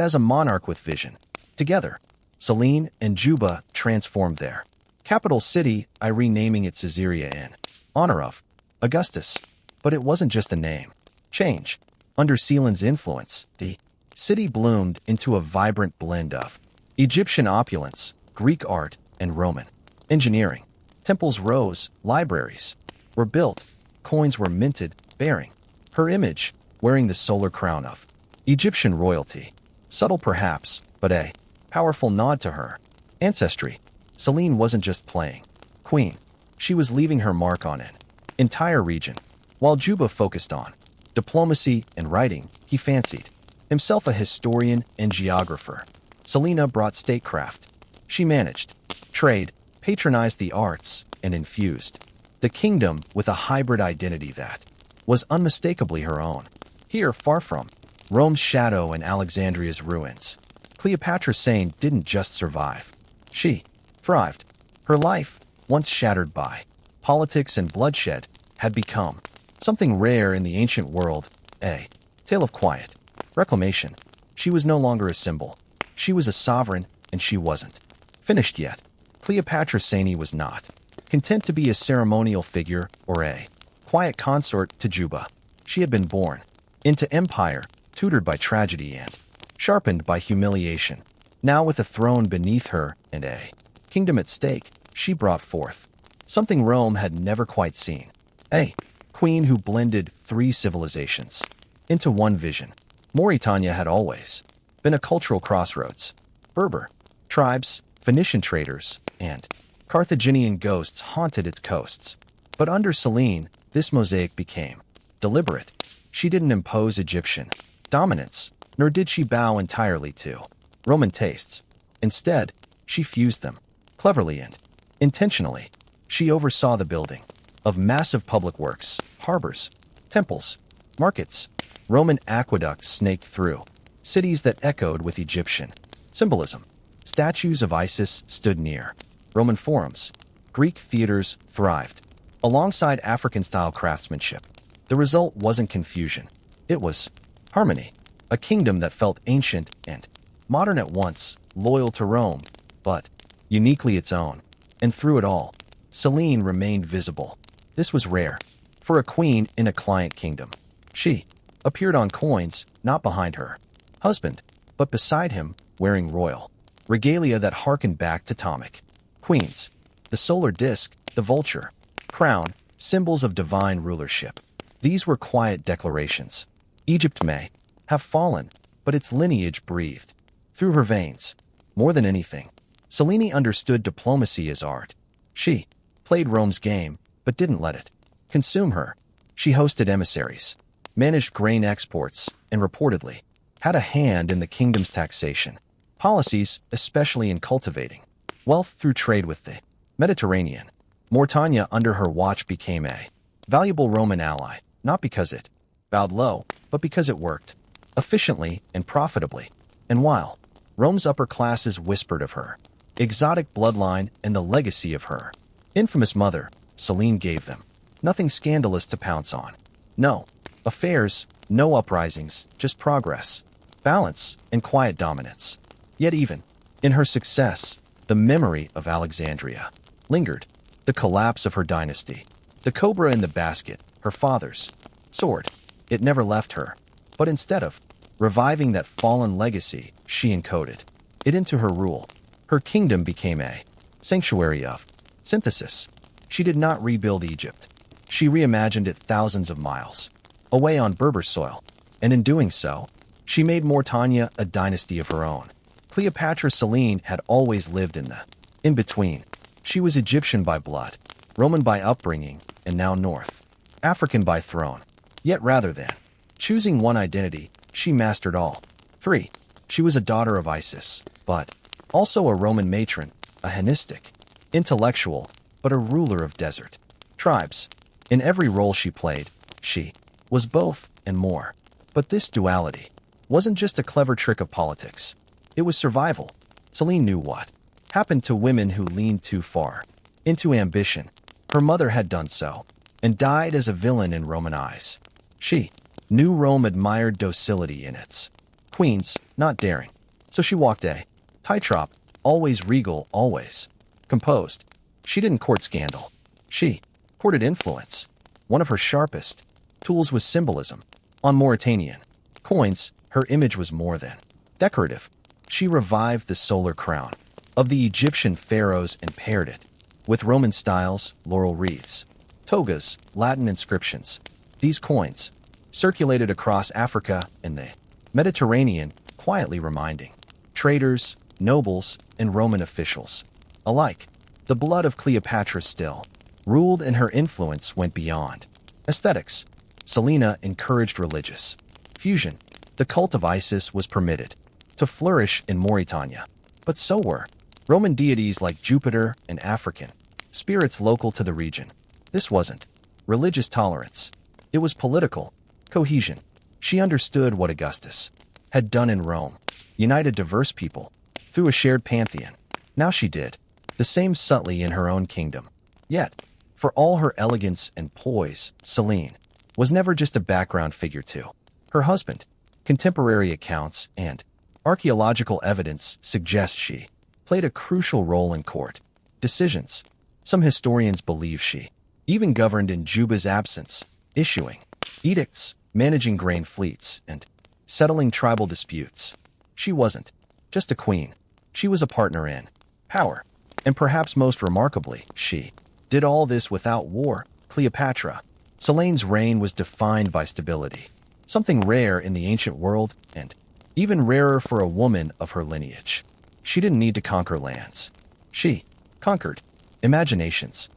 as a monarch with vision. Together, Selene and Juba transformed their capital city by renaming it Caesarea in honor of Augustus. But it wasn't just a name change. Under Selene's influence, the city bloomed into a vibrant blend of Egyptian opulence, Greek art, and Roman engineering. Temples rose, libraries were built, coins were minted, bearing her image, wearing the solar crown of Egyptian royalty. Subtle perhaps, but a powerful nod to her ancestry. Selene wasn't just playing queen. She was leaving her mark on an entire region. While Juba focused on diplomacy and writing, he fancied himself a historian and geographer. Selene brought statecraft. She managed trade, patronized the arts, and infused the kingdom with a hybrid identity that was unmistakably her own. Here, far from Rome's shadow and Alexandria's ruins, Cleopatra Sane didn't just survive. She thrived. Her life, once shattered by politics and bloodshed, had become something rare in the ancient world, a tale of quiet reclamation. She was no longer a symbol. She was a sovereign, and she wasn't finished yet. Cleopatra Sane was not content to be a ceremonial figure or a quiet consort to Juba. She had been born into empire, tutored by tragedy and sharpened by humiliation. Now with a throne beneath her and a kingdom at stake, she brought forth something Rome had never quite seen. A queen who blended three civilizations into one vision. Mauritania had always been a cultural crossroads. Berber tribes, Phoenician traders, and Carthaginian ghosts haunted its coasts. But under Selene, this mosaic became deliberate. She didn't impose Egyptian dominance, nor did she bow entirely to Roman tastes. Instead, she fused them, cleverly and intentionally. She oversaw the building of massive public works, harbors, temples, markets. Roman aqueducts snaked through cities that echoed with Egyptian symbolism. Statues of Isis stood near Roman forums. Greek theaters thrived alongside African-style craftsmanship. The result wasn't confusion. It was harmony. A kingdom that felt ancient and modern at once, loyal to Rome, but uniquely its own. And through it all, Selene remained visible. This was rare. For a queen in a client kingdom, she appeared on coins, not behind her husband, but beside him, wearing royal regalia that harkened back to Ptolemaic queens. The solar disk, the vulture, crown, symbols of divine rulership. These were quiet declarations. Egypt may have fallen, but its lineage breathed through her veins. More than anything, Selene understood diplomacy as art. She played Rome's game, but didn't let it consume her. She hosted emissaries, managed grain exports, and reportedly had a hand in the kingdom's taxation policies, especially in cultivating wealth through trade with the Mediterranean. Mauretania under her watch became a valuable Roman ally, not because it bowed low, but because it worked efficiently and profitably. And while Rome's upper classes whispered of her exotic bloodline and the legacy of her infamous mother, Selene gave them nothing scandalous to pounce on. No affairs, no uprisings, just progress, balance, and quiet dominance. Yet even in her success, the memory of Alexandria lingered. The collapse of her dynasty, the cobra in the basket, her father's sword, it never left her. But instead of reviving that fallen legacy, she encoded it into her rule. Her kingdom became a sanctuary of synthesis. She did not rebuild Egypt. She reimagined it thousands of miles away on Berber soil, and in doing so, she made Mauretania a dynasty of her own. Cleopatra Selene had always lived in the in-between. She was Egyptian by blood, Roman by upbringing, and now North African by throne. Yet rather than choosing one identity, she mastered all three. She was a daughter of Isis, but also a Roman matron, a Hellenistic intellectual, but a ruler of desert tribes. In every role she played, she was both and more. But this duality wasn't just a clever trick of politics. It was survival. Selene knew what happened to women who leaned too far into ambition. Her mother had done so, and died as a villain in Roman eyes. She knew Rome admired docility in its queens, not daring. So she walked a tightrope, always regal, always composed. She didn't court scandal. She courted influence. One of her sharpest tools was symbolism. On Mauritanian coins, her image was more than decorative. She revived the solar crown of the Egyptian pharaohs and paired it with Roman styles, laurel wreaths, togas, Latin inscriptions. These coins circulated across Africa and the Mediterranean, quietly reminding traders, nobles, and Roman officials alike the blood of Cleopatra still ruled, and her influence went beyond aesthetics. Selene encouraged religious fusion. The cult of Isis was permitted to flourish in Mauretania, but so were Roman deities like Jupiter and African spirits local to the region. This wasn't religious tolerance. It was political cohesion. She understood what Augustus had done in Rome, united diverse people through a shared pantheon. Now she did the same subtly in her own kingdom. Yet, for all her elegance and poise, Selene was never just a background figure to her husband. Contemporary accounts and archaeological evidence suggest she played a crucial role in court decisions. Some historians believe she even governed in Juba's absence, issuing edicts, managing grain fleets, and settling tribal disputes. She wasn't just a queen. She was a partner in power. And perhaps most remarkably, she did all this without war. Cleopatra Selene's reign was defined by stability, something rare in the ancient world and even rarer for a woman of her lineage. She didn't need to conquer lands. She conquered imaginations.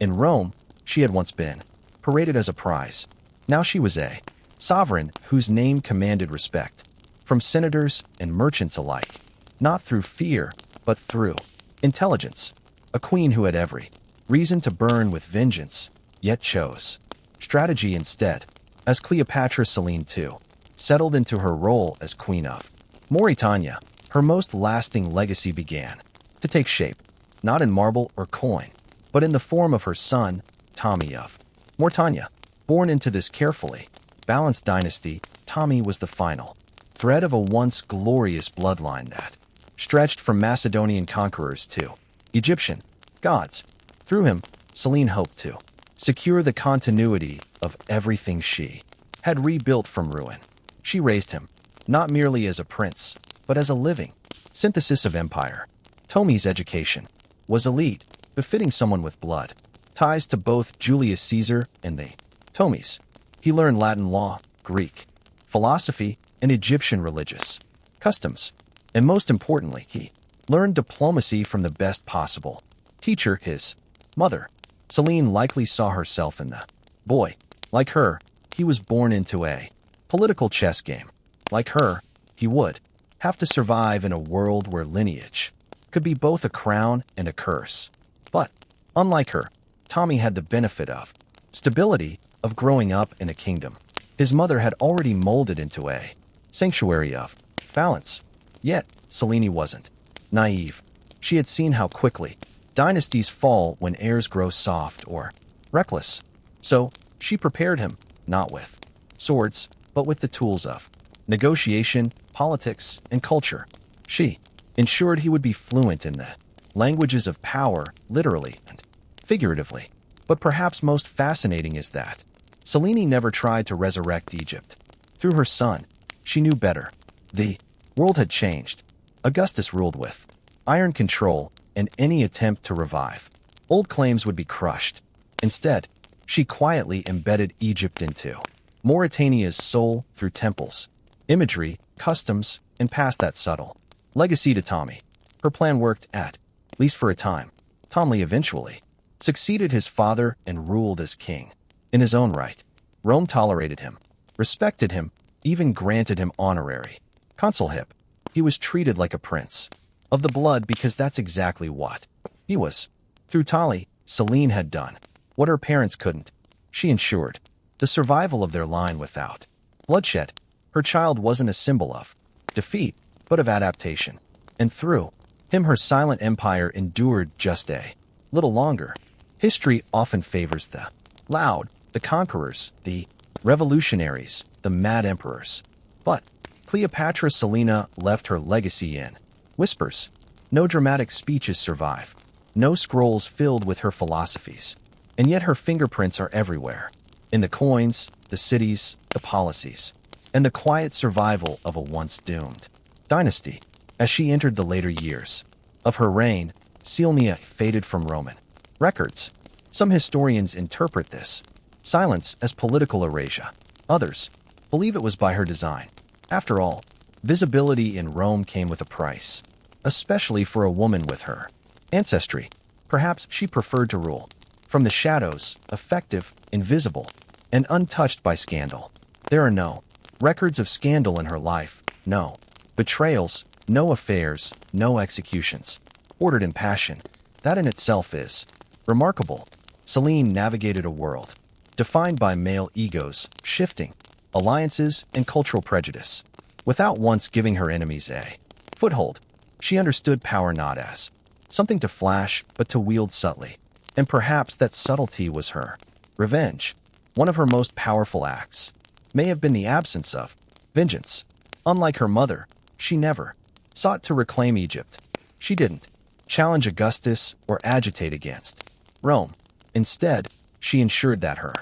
In Rome, she had once been paraded as a prize. Now she was a sovereign whose name commanded respect from senators and merchants alike, not through fear, but through intelligence. A queen who had every reason to burn with vengeance, yet chose strategy instead. As Cleopatra Selene too settled into her role as queen of Mauretania, her most lasting legacy began to take shape, not in marble or coin, but in the form of her son, Ptolemy of Mauretania. Born into this carefully balanced dynasty, Ptolemy was the final thread of a once glorious bloodline that stretched from Macedonian conquerors to Egyptian gods. Through him, Selene hoped to secure the continuity of everything she had rebuilt from ruin. She raised him, not merely as a prince, but as a living synthesis of empire. Ptolemy's education was elite, befitting someone with blood ties to both Julius Caesar and the Ptolemies. He learned Latin law, Greek philosophy, and Egyptian religious customs. And most importantly, he learned diplomacy from the best possible teacher, his mother. Selene likely saw herself in the boy. Like her, he was born into a political chess game. Like her, he would have to survive in a world where lineage could be both a crown and a curse. But, unlike her, Tommy had the benefit of stability, of growing up in a kingdom his mother had already molded into a sanctuary of balance. Yet, Selene wasn't naive. She had seen how quickly dynasties fall when heirs grow soft or reckless. So, she prepared him, not with swords, but with the tools of negotiation, politics, and culture. She ensured he would be fluent in the languages of power, literally and figuratively. But perhaps most fascinating is that Selene never tried to resurrect Egypt. Through her son, she knew better. The world had changed. Augustus ruled with iron control, and any attempt to revive old claims would be crushed. Instead, she quietly embedded Egypt into Mauritania's soul through temples, imagery, customs, and passed that subtle legacy to Tommy. Her plan worked at least for a time. Tommy eventually succeeded his father and ruled as king. In his own right, Rome tolerated him, respected him, even granted him honorary consulship. He was treated like a prince of the blood because that's exactly what he was. Through Tali, Selene had done what her parents couldn't. She ensured the survival of their line without bloodshed. Her child wasn't a symbol of defeat, but of adaptation. And through him, her silent empire endured just a little longer. History often favors the loud, the conquerors, the revolutionaries, the mad emperors. But Cleopatra Selena left her legacy in whispers. No dramatic speeches survive. No scrolls filled with her philosophies. And yet her fingerprints are everywhere. In the coins, the cities, the policies, and the quiet survival of a once doomed dynasty. As she entered the later years of her reign, Selenia faded from Roman records. Some historians interpret this silence as political erasure. Others believe it was by her design. After all, visibility in Rome came with a price, especially for a woman with her ancestry. Perhaps she preferred to rule from the shadows, effective, invisible, and untouched by scandal. There are no records of scandal in her life, no betrayals, no affairs, no executions, ordered in passion. That in itself is remarkable. Selene navigated a world defined by male egos, shifting alliances, and cultural prejudice. Without once giving her enemies a foothold, she understood power not as something to flash, but to wield subtly. And perhaps that subtlety was her revenge. One of her most powerful acts may have been the absence of vengeance. Unlike her mother, she never sought to reclaim Egypt. She didn't challenge Augustus or agitate against Rome. Instead, she ensured that her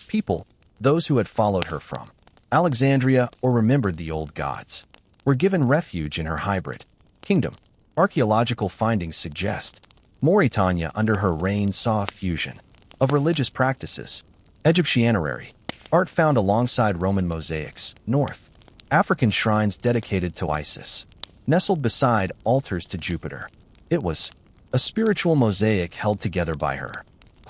people, those who had followed her from Alexandria or remembered the old gods, were given refuge in her hybrid kingdom. Archaeological findings suggest Mauritania under her reign saw a fusion of religious practices, Egyptianary art found alongside Roman mosaics, North African shrines dedicated to Isis, nestled beside altars to Jupiter. It was a spiritual mosaic held together by her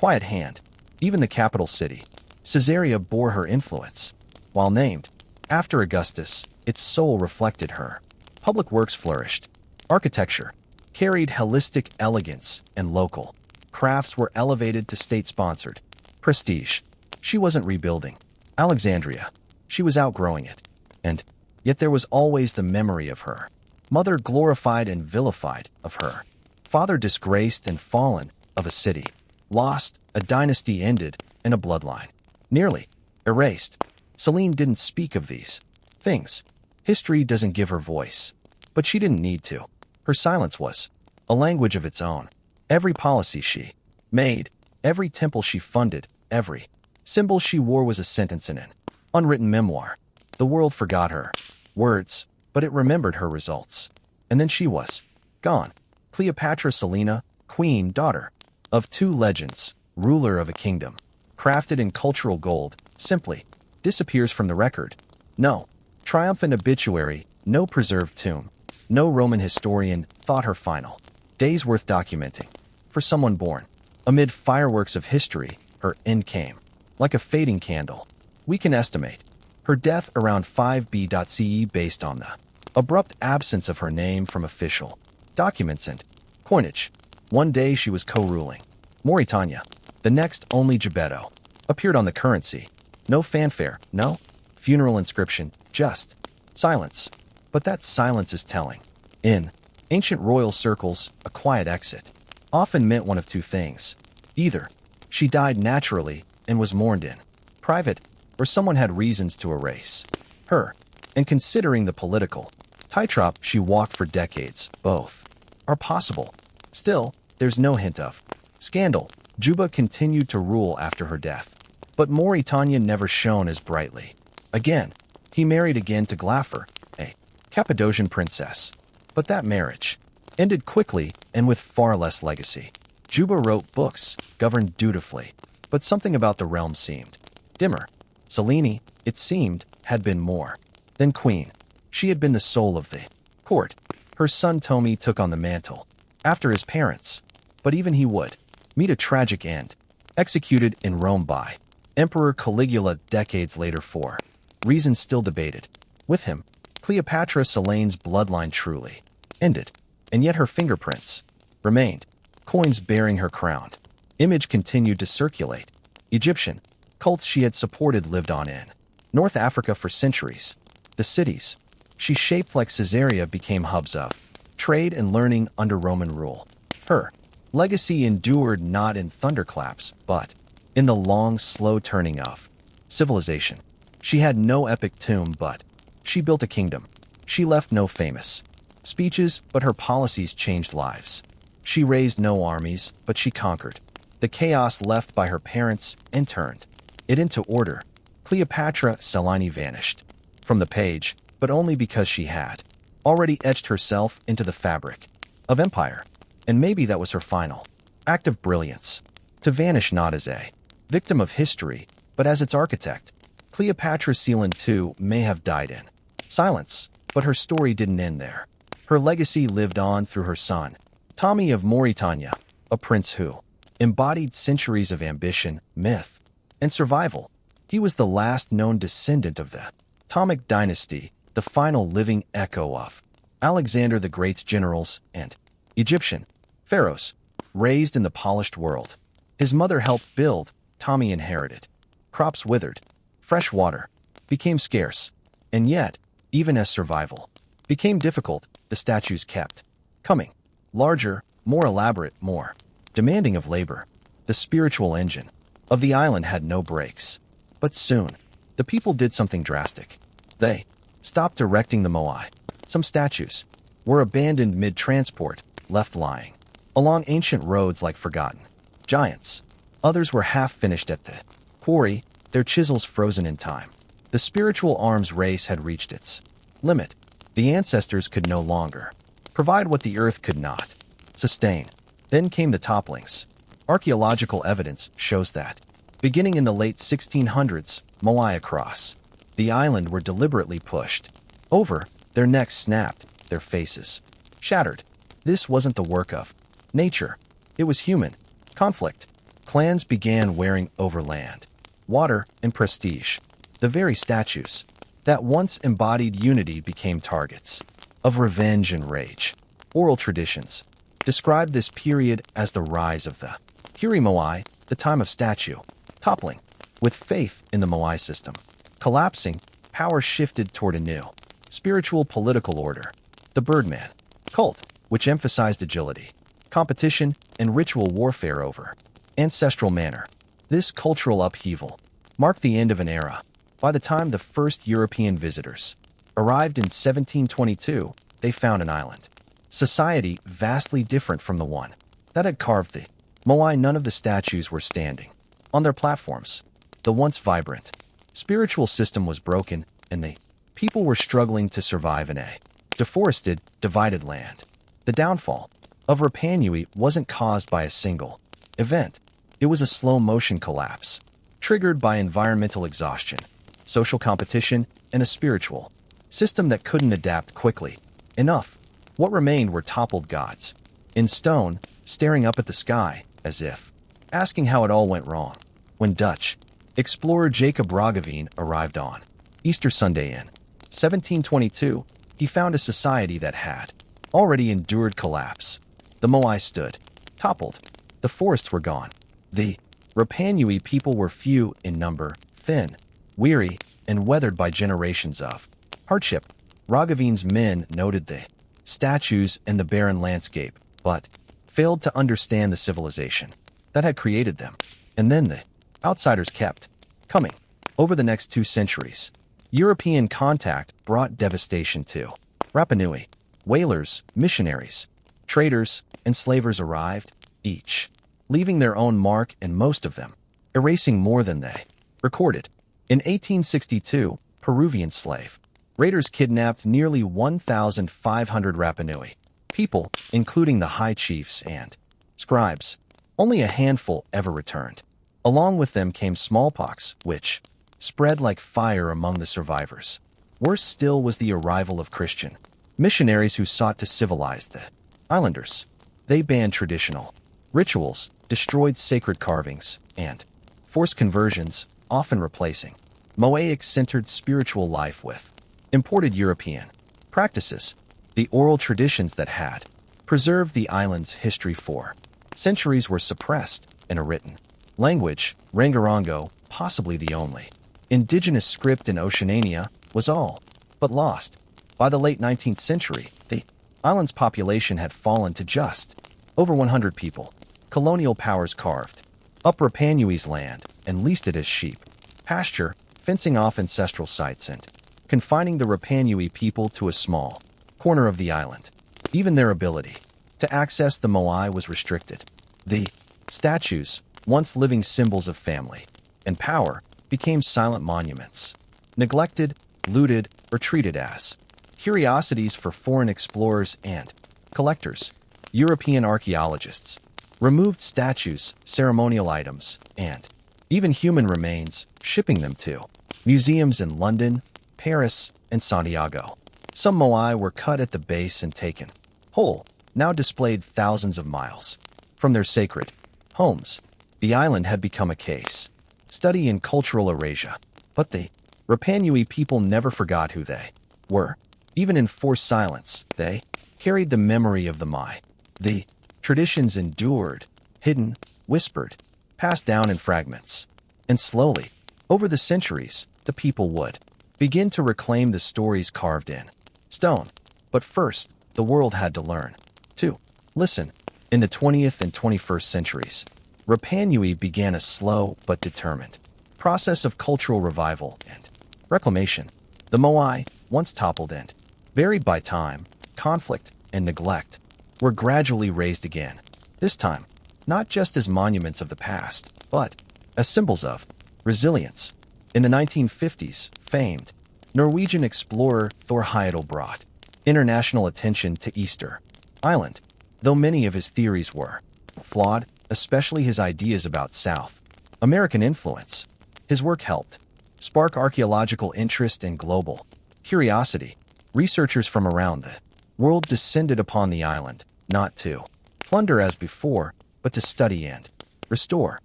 quiet hand. Even the capital city, Caesarea, bore her influence. While named after Augustus, its soul reflected her. Public works flourished. Architecture carried holistic elegance, and local crafts were elevated to state-sponsored prestige. She wasn't rebuilding Alexandria. She was outgrowing it. And yet there was always the memory of her mother glorified and vilified, of her father disgraced and fallen, of a city lost, a dynasty ended, and a bloodline nearly erased. Selene didn't speak of these things. History doesn't give her voice. But she didn't need to. Her silence was a language of its own. Every policy she made, every temple she funded, every symbol she wore was a sentence in an unwritten memoir. The world forgot her words, but it remembered her results. And then she was gone. Cleopatra Selena, queen, daughter of two legends, ruler of a kingdom, crafted in cultural gold, simply disappears from the record. No triumphant obituary, no preserved tomb, no Roman historian thought her final days worth documenting. For someone born amid fireworks of history, her end came like a fading candle. We can estimate her death around 5 BCE based on the abrupt absence of her name from official documents and coinage. One day she was co-ruling Mauritania, the next only Geppetto appeared on the currency. No fanfare, no funeral inscription, just silence. But that silence is telling. In ancient royal circles, a quiet exit often meant one of two things. Either she died naturally and was mourned in private, or someone had reasons to erase her. And considering the political tightrope she walked for decades, both are possible. Still, there's no hint of scandal. Juba continued to rule after her death, but Mauritania never shone as brightly. Again, he married again to Glafir, a Cappadocian princess. But that marriage ended quickly and with far less legacy. Juba wrote books, governed dutifully, but something about the realm seemed dimmer. Selene, it seemed, had been more than queen. She had been the soul of the court. Her son Tomi took on the mantle after his parents, but even he would meet a tragic end, executed in Rome by Emperor Caligula decades later for reasons still debated. With him, Cleopatra Selene's bloodline truly ended, and yet her fingerprints remained. Coins bearing her crown image continued to circulate. Egyptian cults she had supported lived on in North Africa for centuries. The cities she shaped like Caesarea became hubs of trade and learning under Roman rule. Her legacy endured not in thunderclaps, but in the long, slow turning of civilization. She had no epic tomb, but she built a kingdom. She left no famous speeches, but her policies changed lives. She raised no armies, but she conquered the chaos left by her parents and turned it into order. Cleopatra Selene vanished from the page, but only because she had already etched herself into the fabric of empire. And maybe that was her final act of brilliance, to vanish not as a victim of history, but as its architect. Cleopatra Selene too may have died in silence, but her story didn't end there. Her legacy lived on through her son, Tomi of Mauritania, a prince who embodied centuries of ambition, myth, and survival. He was the last known descendant of the Ptolemaic dynasty, the final living echo of Alexander the Great's generals and Egyptian pharaohs, raised in the polished world. His mother helped build, Tomi inherited. Crops withered, fresh water became scarce, and yet, even as survival became difficult, the statues kept coming. Larger, more elaborate, more demanding of labor. The spiritual engine of the island had no brakes. But soon, the people did something drastic. They stopped erecting the moai. Some statues were abandoned mid-transport, left lying along ancient roads like forgotten giants. Others were half-finished at the quarry, their chisels frozen in time. The spiritual arms race had reached its limit. The ancestors could no longer provide what the earth could not sustain. Then came the topplings. Archaeological evidence shows that, beginning in the late 1600s, moai across the island were deliberately pushed over, their necks snapped, their faces shattered. This wasn't the work of nature. It was human conflict. Clans began wearing over land, water, and prestige. The very statues that once embodied unity became targets of revenge and rage. Oral traditions describe this period as the rise of the Kiri Moai, the time of statue toppling. With faith in the Moai system collapsing, power shifted toward a new spiritual political order. The Birdman cult, which emphasized agility, competition, and ritual warfare over ancestral manner. This cultural upheaval marked the end of an era. By the time the first European visitors arrived in 1722, they found an island society vastly different from the one that had carved the moai. None of the statues were standing on their platforms. The once vibrant spiritual system was broken, and the people were struggling to survive in a deforested, divided land. The downfall of Rapa Nui wasn't caused by a single event. It was a slow-motion collapse, triggered by environmental exhaustion, social competition, and a spiritual system that couldn't adapt quickly enough. What remained were toppled gods, in stone, staring up at the sky, as if asking how it all went wrong. When Dutch explorer Jacob Roggeveen arrived on Easter Sunday in 1722, he found a society that had already endured collapse. The Moai stood, toppled. The forests were gone. The Rapanui people were few in number, thin, weary, and weathered by generations of hardship. Roggeveen's men noted the statues and the barren landscape, but failed to understand the civilization that had created them. And then the outsiders kept coming. Over the next 2 centuries, European contact brought devastation to Rapanui. Whalers, missionaries, traders, and slavers arrived, each leaving their own mark, and most of them erasing more than they recorded. In 1862, Peruvian slave raiders kidnapped nearly 1,500 Rapanui people, including the high chiefs and scribes. Only a handful ever returned. Along with them came smallpox, which spread like fire among the survivors. Worse still was the arrival of Christian missionaries who sought to civilize the islanders. They banned traditional rituals, destroyed sacred carvings, and forced conversions, often replacing Moaic-centered spiritual life with imported European practices. The oral traditions that had preserved the island's history for centuries were suppressed, and a written language, Rangarongo, possibly the only indigenous script in Oceania, was all but lost. By the late 19th century, the island's population had fallen to just over 100 people. Colonial powers carved up Rapanui's land and leased it as sheep pasture, fencing off ancestral sites and confining the Rapanui people to a small corner of the island. Even their ability to access the Moai was restricted. The statues, once living symbols of family and power, became silent monuments, neglected, looted, or treated as curiosities for foreign explorers and collectors. European archaeologists removed statues, ceremonial items, and even human remains, shipping them to museums in London, Paris, and Santiago. Some Moai were cut at the base and taken whole, now displayed thousands of miles from their sacred homes. The island had become a case study in cultural erasure, but the Rapanui people never forgot who they were. Even in forced silence, they carried the memory of the Mai. The traditions endured, hidden, whispered, passed down in fragments. And slowly, over the centuries, the people would begin to reclaim the stories carved in stone. But first, the world had to learn to listen. In the 20th and 21st centuries, Rapanui began a slow but determined process of cultural revival and reclamation. The Moai, once toppled and buried by time, conflict, and neglect, were gradually raised again. This time, not just as monuments of the past, but as symbols of resilience. In the 1950s, famed Norwegian explorer Thor Heyerdahl brought international attention to Easter Island. Though many of his theories were flawed, especially his ideas about South American influence, his work helped spark archaeological interest and global curiosity. Researchers from around the world descended upon the island, not to plunder as before, but to study and restore.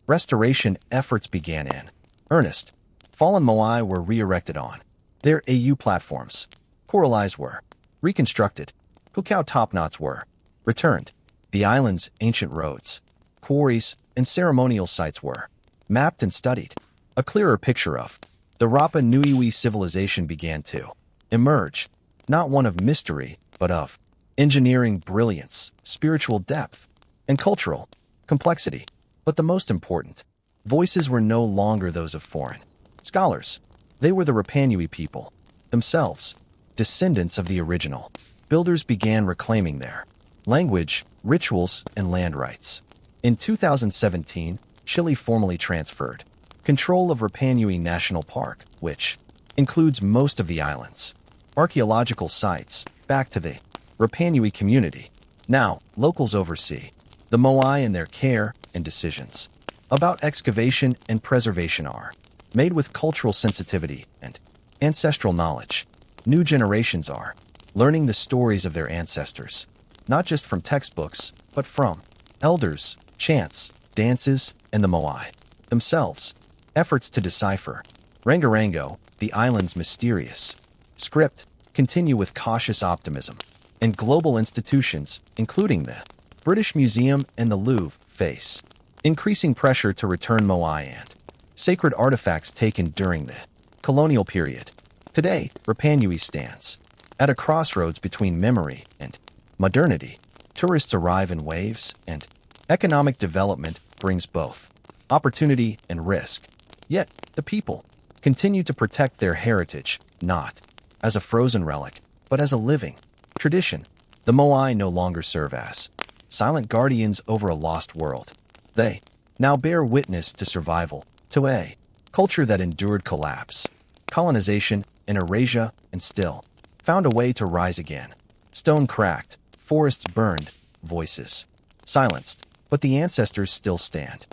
Restoration efforts began in earnest. Fallen Moai were re-erected on their AU platforms. Coral eyes were reconstructed. Pukao topknots were returned. The island's ancient roads, quarries, and ceremonial sites were mapped and studied. A clearer picture of the Rapa Nui civilization began to emerge, not one of mystery, but of engineering brilliance, spiritual depth, and cultural complexity. But the most important voices were no longer those of foreign scholars. They were the Rapanui people themselves, descendants of the original builders, began reclaiming their language, rituals, and land rights. In 2017, Chile formally transferred control of Rapanui National Park, which includes most of the island's archaeological sites, back to the Rapanui community. Now, locals oversee the Moai and their care and decisions about excavation and preservation are made with cultural sensitivity and ancestral knowledge. New generations are learning the stories of their ancestors, not just from textbooks, but from elders, chants, dances, and the moai themselves. Efforts to decipher Rangorango, the island's mysterious script, continue with cautious optimism, and global institutions, including the British Museum and the Louvre, face increasing pressure to return moai and sacred artifacts taken during the colonial period. Today, Rapanui stands at a crossroads between memory and modernity. Tourists arrive in waves, and economic development brings both opportunity and risk. Yet, the people continue to protect their heritage, not as a frozen relic, but as a living tradition. The moai no longer serve as silent guardians over a lost world. They now bear witness to survival, to a culture that endured collapse, colonization, and erasure, and still found a way to rise again. Stone cracked, forests burned, voices silenced, but the ancestors still stand.